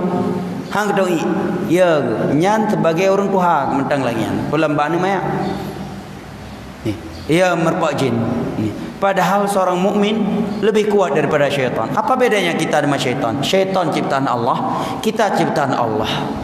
Hang doi. Ya, nyan sebagai orang Tuhan mentang lagi yan. Pelambaan ni maya. Ni, ia merpak jin. Ni. Padahal seorang mukmin lebih kuat daripada syaitan. Apa bedanya kita dengan syaitan? Syaitan ciptaan Allah, kita ciptaan Allah.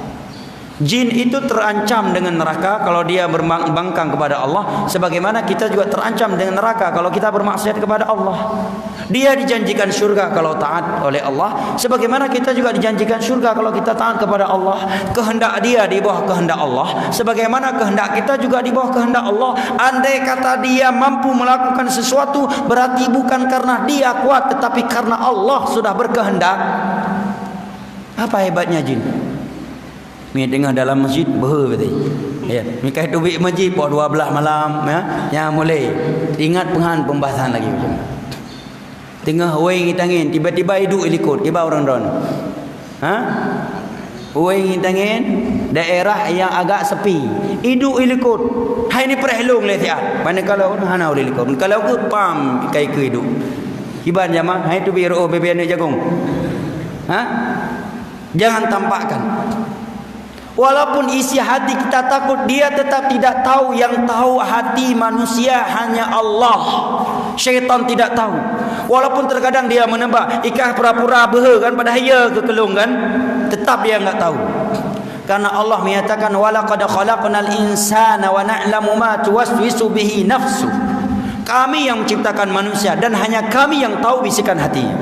Jin itu terancam dengan neraka kalau dia berbangkang kepada Allah, sebagaimana kita juga terancam dengan neraka kalau kita bermaksiat kepada Allah. Dia dijanjikan syurga kalau taat oleh Allah, sebagaimana kita juga dijanjikan syurga kalau kita taat kepada Allah. Kehendak dia di bawah kehendak Allah, sebagaimana kehendak kita juga di bawah kehendak Allah. Andai kata dia mampu melakukan sesuatu, berarti bukan karena dia kuat, tetapi karena Allah sudah berkehendak. Apa hebatnya jin? Mi dengar dalam masjid betul. Ya, mi kai tubik masjid pukul 12 malam ya mulai ingat pengan pembahasan lagi macam. Tengah wei ngitangin tiba-tiba hidup ikut tiba orang don. Wei ngitangin daerah yang agak sepi. Hidup ikut. Hai ni perhelong le tiat. Mana kalau hana boleh ikut. Kalau ke pam kai ke hidup. Iban jamaah hai tu biro bebe anak jagung. Jangan tampakkan. Walaupun isi hati kita takut, dia tetap tidak tahu. Yang tahu hati manusia hanya Allah. Syaitan tidak tahu. Walaupun terkadang dia menebak, ikah pura-pura beha kan, padahal ia kekelung kan, tetap dia enggak tahu. Karena Allah menyatakan walaqad khalaqnal insana wa na'lamu ma tuwaswisu bihi nafsu. Kami yang menciptakan manusia dan hanya kami yang tahu bisikan hatinya.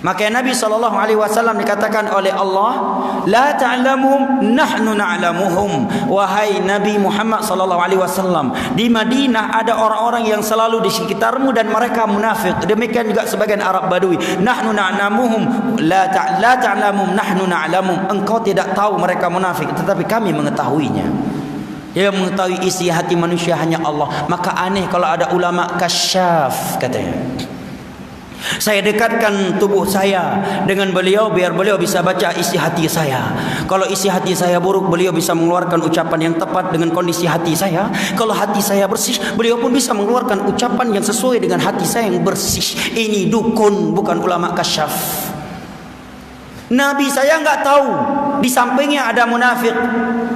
Maka Nabi SAW dikatakan oleh Allah, la ta'lamuhum nahnu na'lamuhum. Wahai Nabi Muhammad SAW, di Madinah ada orang-orang yang selalu di sekitarmu dan mereka munafik. Demikian juga sebagian Arab Badui. Nahnu na'lamuhum, la ta'lamuhum nahnu na'lamuhum. Engkau tidak tahu mereka munafik, tetapi kami mengetahuinya. Yang mengetahui isi hati manusia hanya Allah. Maka aneh kalau ada ulama kasyaf katanya. Saya dekatkan tubuh saya dengan beliau biar beliau bisa baca isi hati saya. Kalau isi hati saya buruk, beliau bisa mengeluarkan ucapan yang tepat dengan kondisi hati saya. Kalau hati saya bersih, beliau pun bisa mengeluarkan ucapan yang sesuai dengan hati saya yang bersih. Ini dukun, bukan ulama kasyaf. Nabi saya enggak tahu di sampingnya ada munafik,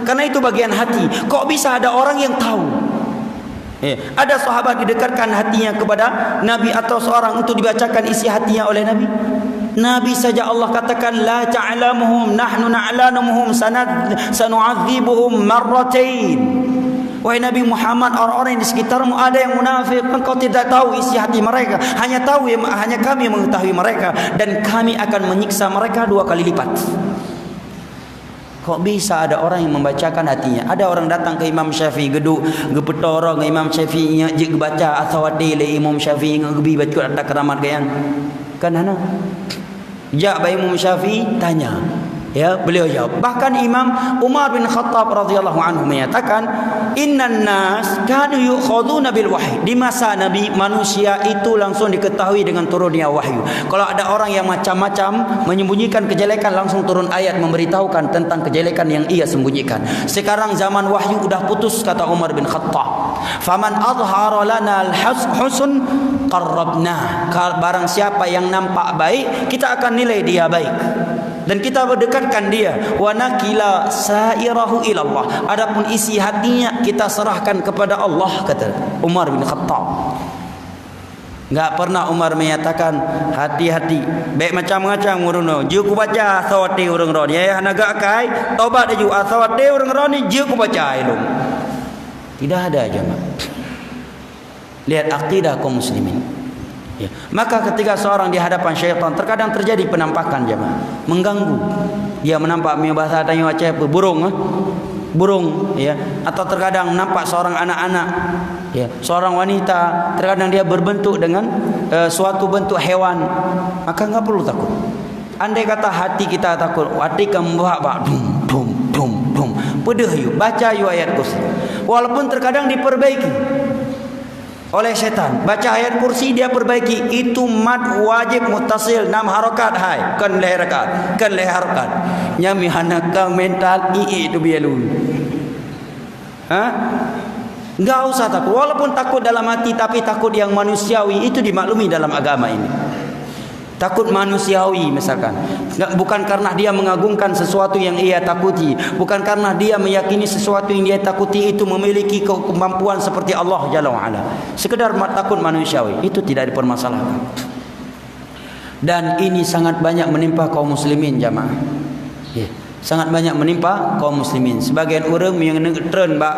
karena itu bagian hati. Kok bisa ada orang yang tahu? Ada sahabat didekatkan hatinya kepada Nabi atau seorang untuk dibacakan isi hatinya oleh Nabi. Nabi saja Allah katakan la ta'lamuhum nahnu na'lamuhum sanu'adzibuhum marratain. Wahai Nabi Muhammad, orang-orang di sekitarmu ada yang munafik, engkau tidak tahu isi hati mereka, hanya kami yang mengetahui mereka, dan kami akan menyiksa mereka 2 kali lipat. Kok bisa ada orang yang membacakan hatinya? Ada orang datang ke Imam Syafi'i, geduk gepetoro ke Imam Syafi'i, nya je baca asawati le Imam Syafi'i ngebi baca ada keramat gayang. Kan ana? Jak bayi Imam Syafi'i tanya. Ya, beliau jawab. Bahkan Imam Umar bin Khattab radhiyallahu anhu menyatakan, "Innan nas kanu yu'khaduna bil wahyi." Di masa Nabi, manusia itu langsung diketahui dengan turunnya wahyu. Kalau ada orang yang macam-macam menyembunyikan kejelekan, langsung turun ayat memberitahukan tentang kejelekan yang ia sembunyikan. Sekarang zaman wahyu udah putus, kata Umar bin Khattab. "Faman adhara lana al-husn qarrabna." Barang siapa yang nampak baik, kita akan nilai dia baik dan kita berdekatkan dia. Wa nakila sairahu ila Allah. Adapun isi hatinya kita serahkan kepada Allah, kata Umar bin Khattab. Enggak pernah Umar menyatakan hati-hati baik macam-macam urang je ku baca sawati urang ro ya naga kai tobat ju sawati urang ro ni je ku baca ilmu. Tidak ada jemaah. Lihat akidah kaum muslimin. Ya. Maka ketika seorang di hadapan syaitan, terkadang terjadi penampakan jemaah, mengganggu. Dia menampak bahasa tanya macam apa, burung ya, atau terkadang nampak seorang anak-anak ya, seorang wanita, terkadang dia berbentuk dengan suatu bentuk hewan, maka enggak perlu takut. Andai kata hati kita takut, hati kamu buat dum pedih yuk, baca yuk ayat kursi. Walaupun terkadang diperbaiki oleh setan, baca ayat kursi dia perbaiki, itu mad wajib muttasil 6 harakat hai kan leh harakat nyami hanakang mental itu bialu. Enggak usah takut, walaupun takut dalam hati, tapi takut yang manusiawi itu dimaklumi dalam agama ini. Takut manusiawi misalkan, bukan karena dia mengagungkan sesuatu yang ia takuti, bukan karena dia meyakini sesuatu yang dia takuti itu memiliki kemampuan seperti Allah Jalla wa'ala. Sekedar takut manusiawi, itu tidak dipermasalahkan. Dan ini sangat banyak menimpa kaum muslimin jamaah. Sangat banyak menimpa kaum muslimin. Sebagian orang yang tren bak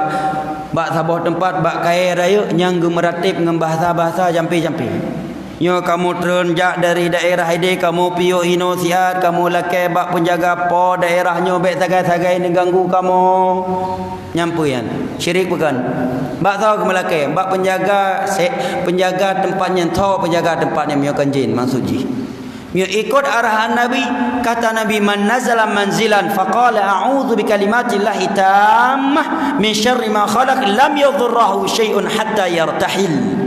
sabah tempat bak kaya raya yang gemeratip dengan bahasa-bahasa jampi-jampi. Nyo kamu terenjak dari daerah ini, kamu pio inosiat, kamu lakai bak penjaga po daerahnya bek sagai-sagai ni ganggu kamu. Nyampuyan. Syirik bukan? Bak tahu kamu lakai, bak penjaga tempatnya, tahu penjaga tempatnya mio kanjin maksudji. Mio ikut arahan Nabi, kata Nabi, man nazala manzilan faqala a'udzu bikalimatillahi tammah min syarri ma khalaq lam yadhurruhu syai'un hatta yartahil.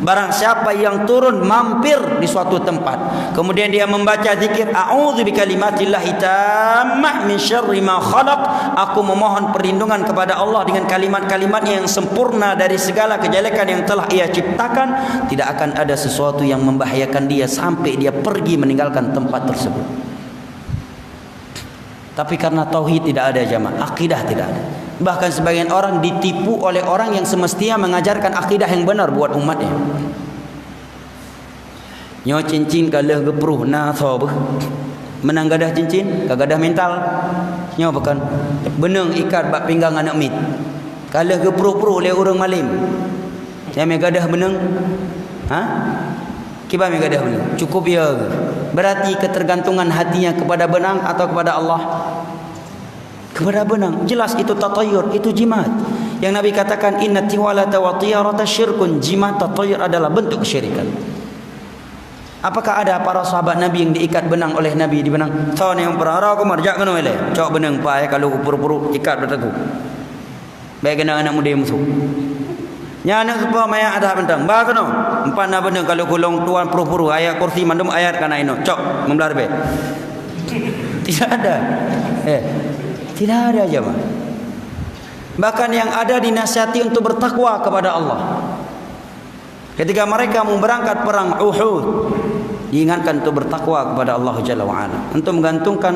Barang siapa yang turun mampir di suatu tempat, kemudian dia membaca zikir a'udzu bikalimatillahi tammah min syarri ma khalaq, aku memohon perlindungan kepada Allah dengan kalimat-kalimatnya yang sempurna dari segala kejelekan yang telah ia ciptakan, tidak akan ada sesuatu yang membahayakan dia sampai dia pergi meninggalkan tempat tersebut. Tapi karena tauhid tidak ada jamaah, akidah tidak ada. Bahkan sebagian orang ditipu oleh orang yang semestinya mengajarkan akidah yang benar buat umatnya. Nyo cincin kalah gepruh na sob. Menang gadah cincin, kagadah mental. Nyo bukan benang ikat bak pinggang anak mit. Kalah gepruh-pruh oleh orang malim. Yang megadah benang. Kiba megadah benang. Cukup ya. Berarti ketergantungan hatinya kepada benang atau kepada Allah? Kepada benang. Jelas itu tatayur, itu jimat. Yang Nabi katakan inna tiwalata wa tiyarata syirkun. Jimat tatayur adalah bentuk kesyirikan. Apakah ada para sahabat Nabi yang diikat benang oleh Nabi di benang? Tahu ni yang perara aku marjak kan oleh. Cok benang pai kalau puru-puru ikat bertaku. Baik kena anak muda musuh. Nya anak sepa maya ada bentang. Ba keno. Empat na benang kalau gulung tuan puru-puru ayat kursi mandum ayat kana ino. Cok membelar be. Tidak ada. Tidak ada jemaah. Bahkan yang ada dinasihati untuk bertakwa kepada Allah. Ketika mereka mau berangkat perang Uhud, diingatkan untuk bertakwa kepada Allah Jalla wa'ala, untuk menggantungkan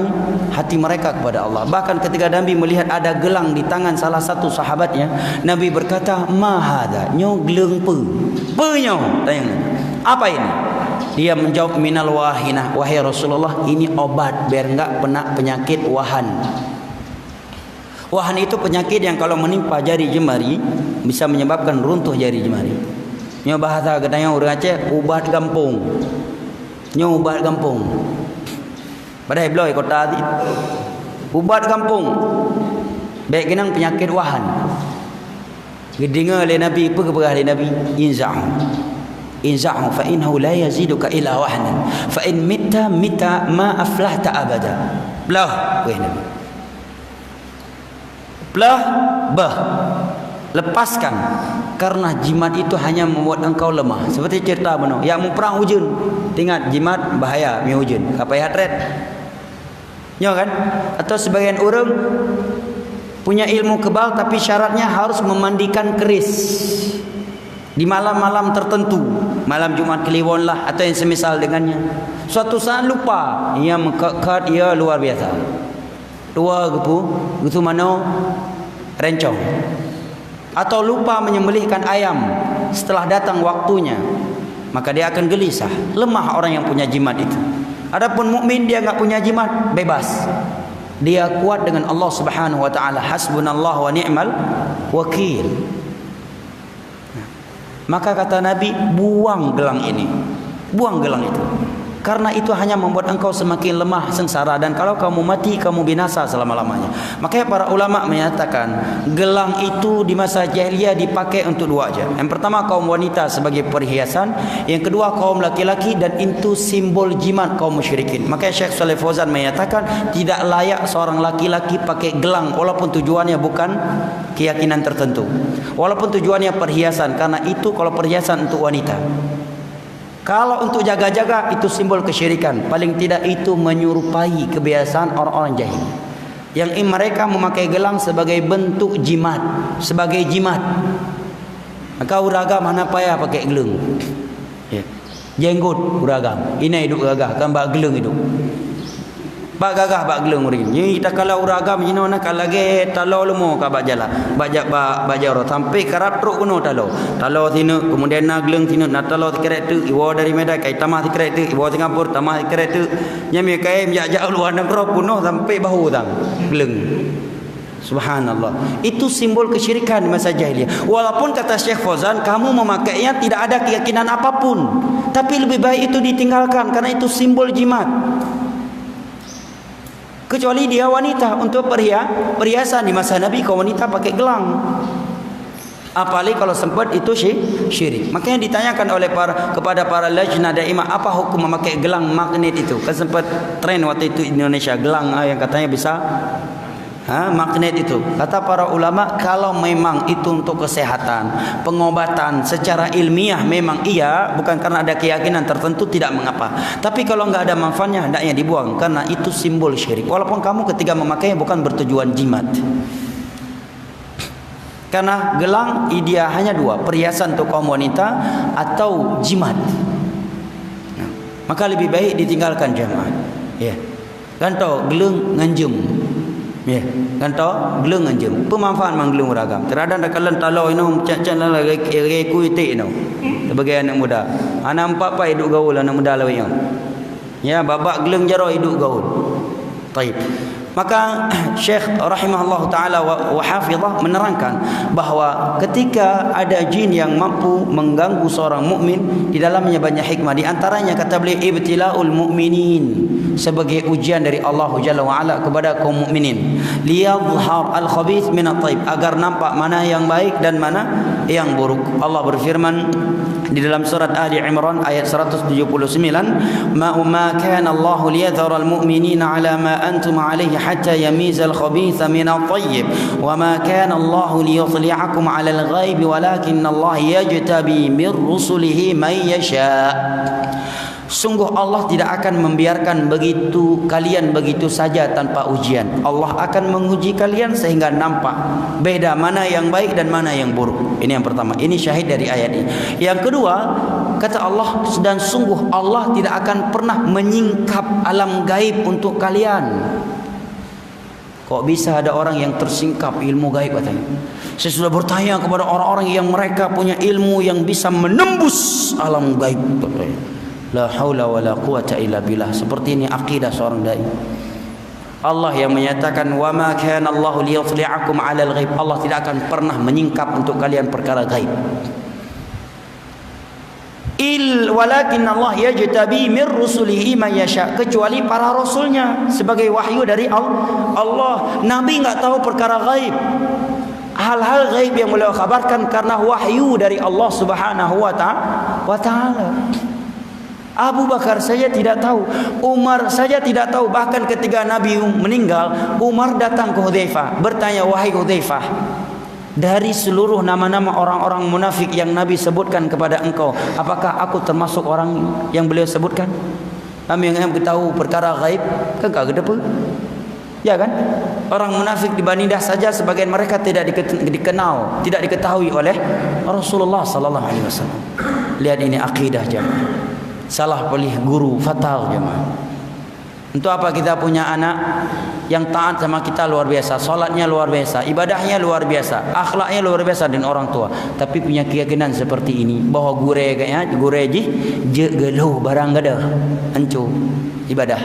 hati mereka kepada Allah. Bahkan ketika Nabi melihat ada gelang di tangan salah satu sahabatnya, Nabi berkata, "Ma hadza?" Nyo gelang pe nyo. Tanya, apa ini? Dia menjawab, "Minal wahinah." Wahai Rasulullah, ini obat biar enggak kena penyakit wahan. Wahan itu penyakit yang kalau menimpa jari jemari bisa menyebabkan runtuh jari jemari. Nyo bahasa katanya orang Aceh ubat kampung. Nyo ubat kampung. Padahal beloi kota tadi. Ubat kampung. Baik kenang penyakit wahan. Gedengar oleh Nabi, apa keperah oleh Nabi? Inza'hu fa innahu la yaziduka illa wahnan fa in mitta ma aflahta abada. Belah wahai Nabi. Belah lepaskan, karena jimat itu hanya membuat engkau lemah. Seperti cerita benar, yang mau perang hujun, ingat jimat bahaya mi hujun, apa ya hatred. Nyo kan? Atau sebagian orang punya ilmu kebal tapi syaratnya harus memandikan keris di malam-malam tertentu, malam Jumat Kliwon lah atau yang semisal dengannya. Suatu saat lupa, ia mengkat, ia luar biasa. Dua gitu mana rencong. Atau lupa menyembelihkan ayam setelah datang waktunya, maka dia akan gelisah. Lemah orang yang punya jimat itu. Adapun mukmin dia enggak punya jimat, bebas. Dia kuat dengan Allah Subhanahu wa taala. Hasbunallahu wa ni'mal wakil. Maka kata Nabi, buang gelang ini. Buang gelang itu. Karena itu hanya membuat engkau semakin lemah, sengsara, dan kalau kamu mati, kamu binasa selama-lamanya. Makanya para ulama menyatakan gelang itu di masa jahiliyah dipakai untuk dua aja. Yang pertama kaum wanita sebagai perhiasan, yang kedua kaum laki-laki, dan itu simbol jimat kaum musyrikin. Makanya Syekh Shalih Fauzan menyatakan tidak layak seorang laki-laki pakai gelang walaupun tujuannya bukan keyakinan tertentu, walaupun tujuannya perhiasan, karena itu kalau perhiasan untuk wanita. Kalau untuk jaga-jaga itu simbol kesyirikan. Paling tidak itu menyerupai kebiasaan orang-orang jahil, yang mereka memakai gelang sebagai bentuk jimat, sebagai jimat. Maka uragam mana payah pakai gelang. Ya. Jenggot uragam. Ini hidup gagah, kan bak gelang hidup. Bak gagah bak gelang urin. Ni kita kalau uragam ini nak lagi talau lemo ka bak jala. Bak jaro sampai karap truk kuno talau. Talau sini kemudian nak gelang sini nak talau tikret tu iwo dari Medan kai tamah tikret tu iwo Singapura tamah tikret tu. Nyami kai menjak luar negara kuno sampai bahu tang gelang. Subhanallah. Itu simbol kesyirikan di masa jahiliyah. Walaupun kata Syekh Fauzan kamu memakainya tidak ada keyakinan apapun, tapi lebih baik itu ditinggalkan karena itu simbol jimat. Kecuali dia wanita, untuk perhiasan di masa Nabi kaum wanita pakai gelang. Apalagi kalau sempat itu syirik. Makanya ditanyakan oleh kepada para lajnah daimah, apa hukum memakai gelang magnet itu? Kan sempat tren waktu itu Indonesia gelang yang katanya bisa magnet itu. Kata para ulama, kalau memang itu untuk kesehatan, pengobatan secara ilmiah memang iya, bukan karena ada keyakinan tertentu, tidak mengapa. Tapi kalau enggak ada manfaatnya, hendaknya dibuang karena itu simbol syirik. Walaupun kamu ketika memakainya bukan bertujuan jimat. Karena gelang dia hanya dua, perhiasan untuk kaum wanita atau jimat. Maka lebih baik ditinggalkan jemaah. Ya. Kan tahu gelang nganjem. Ya, kan tahu gelang anjem. Pemanfaat mang gelang beragam. Terkadang kalau talau ini cak-cak lah reku itik ini. Sebagai anak muda. Anak empat pa hidup gaul anak muda lah yang. Ya, babak gelang jaro hidup gaul. Baik. Maka Syekh rahimahullah taala wa hafizah menerangkan bahawa ketika ada jin yang mampu mengganggu seorang mukmin, di dalamnya banyak hikmah. Di antaranya kata beliau ibtilaul mu'minin, sebagai ujian dari Allah Jalla wa Ala kepada kaum mukminin, liyadhhar al-khabith min at-thayyib, agar nampak mana yang baik dan mana yang buruk. Allah berfirman di dalam surat Ali Imran ayat 179, ma kana Allah liyadhhara al-mu'minina ala ma antum alayhi hatta yamiza al-khabitha min at-tayyib wa ma kana Allah liyutli'akum ala al-ghaib walakin Allah yajtabi min rusulihi man yasha. Sungguh Allah tidak akan membiarkan kalian begitu saja tanpa ujian. Allah akan menguji kalian sehingga nampak beda mana yang baik dan mana yang buruk. Ini yang pertama. Ini syahid dari ayat ini. Yang kedua, kata Allah, dan sungguh Allah tidak akan pernah menyingkap alam gaib untuk kalian. Kok bisa ada orang yang tersingkap ilmu gaib katanya? Saya sudah bertanya kepada orang-orang yang mereka punya ilmu yang bisa menembus alam gaib. La haula wala quwata illa billah. Seperti ini akidah seorang dai. Allah yang menyatakan wa ma kana Allahu liyutli'akum 'alal ghaib. Allah tidak akan pernah menyingkap untuk kalian perkara gaib. Walakin Allah yajtabi min rusulihi man yasha, kecuali para rasulnya sebagai wahyu dari Allah. Nabi enggak tahu perkara gaib. Hal-hal gaib yang beliau kabarkan karena wahyu dari Allah Subhanahu wa taala. Abu Bakar saja tidak tahu, Umar saja tidak tahu. Bahkan ketika Nabi meninggal, Umar datang ke Hudzaifah bertanya, wahai Hudzaifah, dari seluruh nama-nama orang-orang munafik yang Nabi sebutkan kepada engkau, apakah aku termasuk orang yang beliau sebutkan? Kami yang tahu perkara gaib, kagak ada apa? Ya kan? Orang munafik di Bani Dah saja sebagian mereka tidak dikenal, tidak diketahui oleh Rasulullah sallallahu alaihi wasallam. Lihat ini akidah jemaah. Salah pilih guru fatal jemaah. Untuk apa kita punya anak yang taat sama kita luar biasa, solatnya luar biasa, ibadahnya luar biasa, akhlaknya luar biasa dengan orang tua, tapi punya keyakinan seperti ini bahwa gure je geluh barang gada hancur ibadah.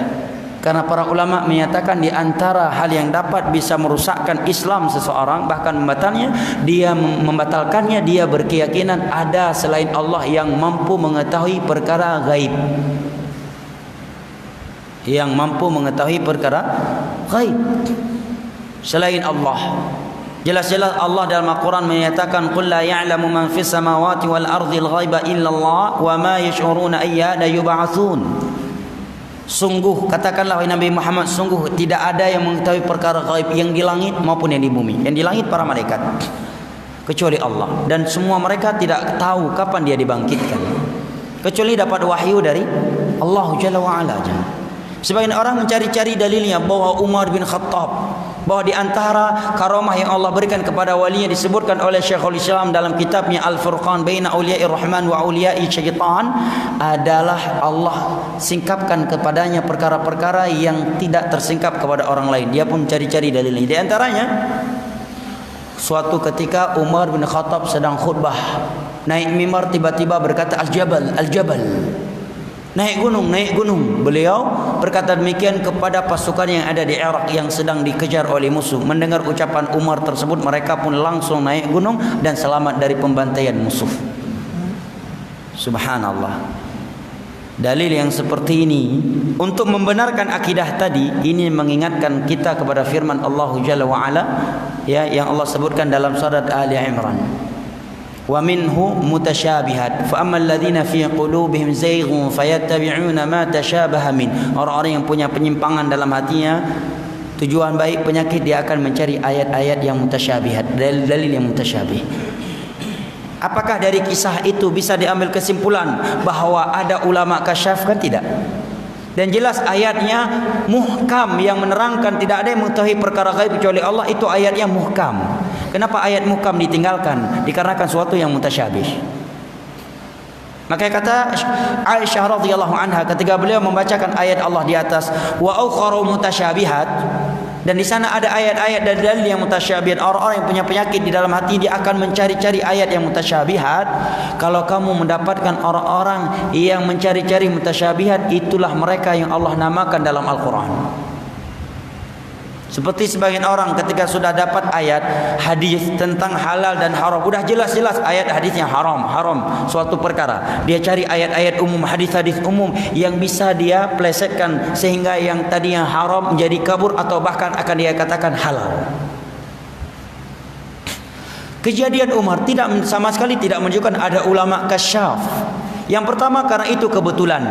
Karena para ulama menyatakan di antara hal yang dapat bisa merusakkan Islam seseorang, bahkan membatalkannya, dia berkeyakinan ada selain Allah yang mampu mengetahui perkara gaib. Yang mampu mengetahui perkara gaib selain Allah. Jelas-jelas Allah dalam Al-Quran menyatakan, qul la ya'lamu man fis samawati wal ardi al-ghaiba illa Allah wa ma yash'uruna ayyana yub'atsun. Sungguh, katakanlah wahai Nabi Muhammad, sungguh tidak ada yang mengetahui perkara gaib yang di langit maupun yang di bumi. Yang di langit para malaikat, kecuali Allah, dan semua mereka tidak tahu kapan dia dibangkitkan kecuali dapat wahyu dari Allah Jalla wa Ala. Sebagian orang mencari-cari dalilnya bahwa Umar bin Khattab, bahwa di antara karamah yang Allah berikan kepada walinya disebutkan oleh Syekhul Islam dalam kitabnya Al-Furqan Baina Auliya'ir Rahman wa Auliya'ir Syaitan, adalah Allah singkapkan kepadanya perkara-perkara yang tidak tersingkap kepada orang lain. Dia pun mencari-cari dalilnya. Di antaranya, suatu ketika Umar bin Khattab sedang khutbah, naik mimbar, tiba-tiba berkata Al-Jabal, Al-Jabal, naik gunung. Beliau berkata demikian kepada pasukan yang ada di Irak yang sedang dikejar oleh musuh. Mendengar ucapan Umar tersebut, mereka pun langsung naik gunung dan selamat dari pembantaian musuh. Subhanallah. Dalil yang seperti ini untuk membenarkan akidah tadi, ini mengingatkan kita kepada firman Allah Jalla wa Ala, ya, yang Allah sebutkan dalam surat Ali Imran. Wa minhu mutasyabihat fa ammal ladzina fi qulubihim zayghun fayattabi'una ma tashabaha min. Orang-orang yang punya penyimpangan dalam hatinya, tujuan baik penyakit, dia akan mencari ayat-ayat yang mutasyabihat, dalil-dalil yang mutasyabih. Apakah dari kisah itu bisa diambil kesimpulan bahwa ada ulama kasyaf? Kan tidak. Dan jelas ayatnya muhkam yang menerangkan tidak ada yang mengetahui perkara gaib kecuali Allah. Itu ayatnya muhkam. Kenapa ayat muhkam ditinggalkan? Dikarenakan suatu yang mutasyabih. Maka kata Aisyah radhiyallahu anha ketika beliau membacakan ayat Allah di atas wa ukharu mutasyabihat, dan di sana ada ayat-ayat dan dalil yang mutasyabihat, orang-orang yang punya penyakit di dalam hati dia akan mencari-cari ayat yang mutasyabihat. Kalau kamu mendapatkan orang-orang yang mencari-cari mutasyabihat, itulah mereka yang Allah namakan dalam Al-Quran. Seperti sebagian orang ketika sudah dapat ayat hadis tentang halal dan haram, sudah jelas-jelas ayat hadisnya haram suatu perkara, dia cari ayat-ayat umum, hadis-hadis umum yang bisa dia plesetkan sehingga yang tadinya haram menjadi kabur atau bahkan akan dia katakan halal. Kejadian Umar sama sekali tidak menunjukkan ada ulama kasyaf. Yang pertama, karena itu kebetulan,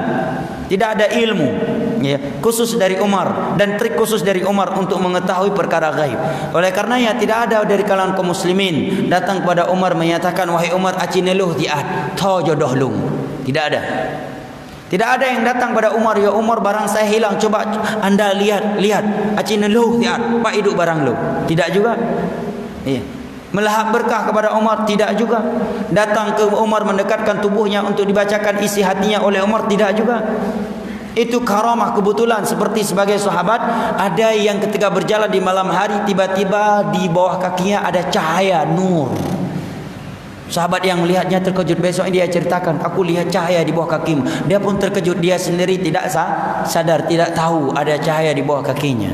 tidak ada ilmu ya, khusus dari Umar dan trik khusus dari Umar untuk mengetahui perkara gaib. Oleh karenanya tidak ada dari kalangan kaum muslimin datang kepada Umar menyatakan, wahai Umar, acineluh diat to jodoh lung. Tidak ada. Tidak ada yang datang pada Umar, ya Umar, barang saya hilang, coba anda lihat acineluh diat pak hidup barang lu. Tidak juga. Iya. Melahap berkah kepada Umar, tidak juga. Datang ke Umar mendekatkan tubuhnya untuk dibacakan isi hatinya oleh Umar, tidak juga. Itu karamah kebetulan. Seperti sebagai sahabat, ada yang ketika berjalan di malam hari, tiba-tiba di bawah kakinya ada cahaya nur. Sahabat yang melihatnya terkejut. Besok dia ceritakan, aku lihat cahaya di bawah kakimu. Dia pun terkejut, dia sendiri tidak sadar, tidak tahu ada cahaya di bawah kakinya.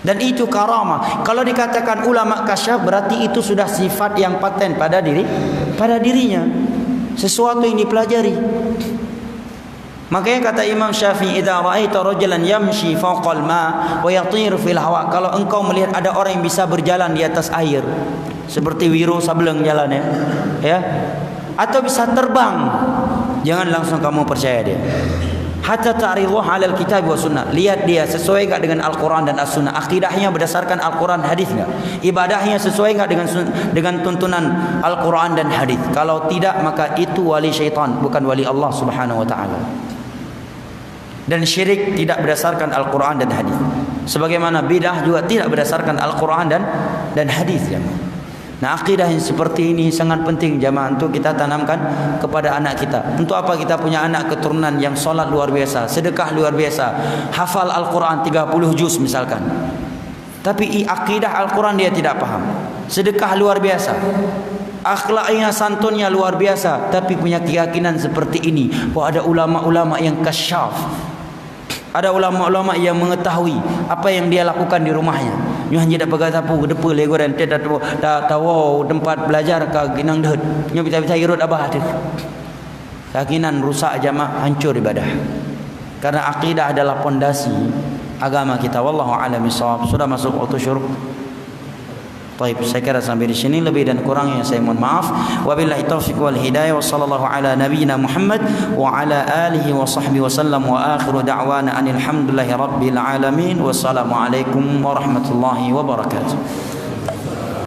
Dan itu karamah. Kalau dikatakan ulama kasyaf, berarti itu sudah sifat yang paten pada dirinya. Sesuatu yang dipelajari. Makanya kata Imam Syafi'i, idza ra'aita rajulan yamshi fawqal ma wa yatiru fil hawa, kalau engkau melihat ada orang yang bisa berjalan di atas air, seperti Wiro Sableng jalan ya, atau bisa terbang, jangan langsung kamu percaya dia. Hatta ta'riduhu 'alal kitab wa sunnah. Lihat dia sesuai enggak dengan Al-Qur'an dan As-Sunnah. Akidahnya berdasarkan Al-Qur'an hadis enggak? Ibadahnya sesuai enggak dengan tuntunan Al-Qur'an dan hadis? Kalau tidak, maka itu wali syaitan, bukan wali Allah Subhanahu wa taala. Dan syirik tidak berdasarkan Al-Qur'an dan hadis. Sebagaimana bidah juga tidak berdasarkan Al-Qur'an dan hadis, jemaah. Nah, akidah yang seperti ini sangat penting jamaah untuk kita tanamkan kepada anak kita. Untuk apa kita punya anak keturunan yang solat luar biasa, sedekah luar biasa, hafal Al-Quran 30 juz misalkan, tapi akidah Al-Quran dia tidak paham. Sedekah luar biasa, akhlaknya, santunnya luar biasa, tapi punya keyakinan seperti ini, bahwa ada ulama-ulama yang kasyaf, ada ulama-ulama yang mengetahui apa yang dia lakukan di rumahnya. Nyu hanya dak pegang sapu depa lego dan dah tahu tempat belajar ka ginang deut. Nyu bisa-bisa irut abah ada. Keyakinan rusak jamaah, hancur ibadah. Karena akidah adalah pondasi agama kita. Wallahu a'lam bishawab. Sudah masuk waktu syuruk. Baik, saya kira sampai di sini, lebih dan kurangnya saya mohon maaf. Wabillahi taufiq wal hidayah, wa sallallahu ala nabiyyina Muhammad wa ala alihi wa sahbihi wasallam, wa akhiru da'wana anil hamdulillahi rabbil alamin. Wassalamu alaikum warahmatullahi wabarakatuh.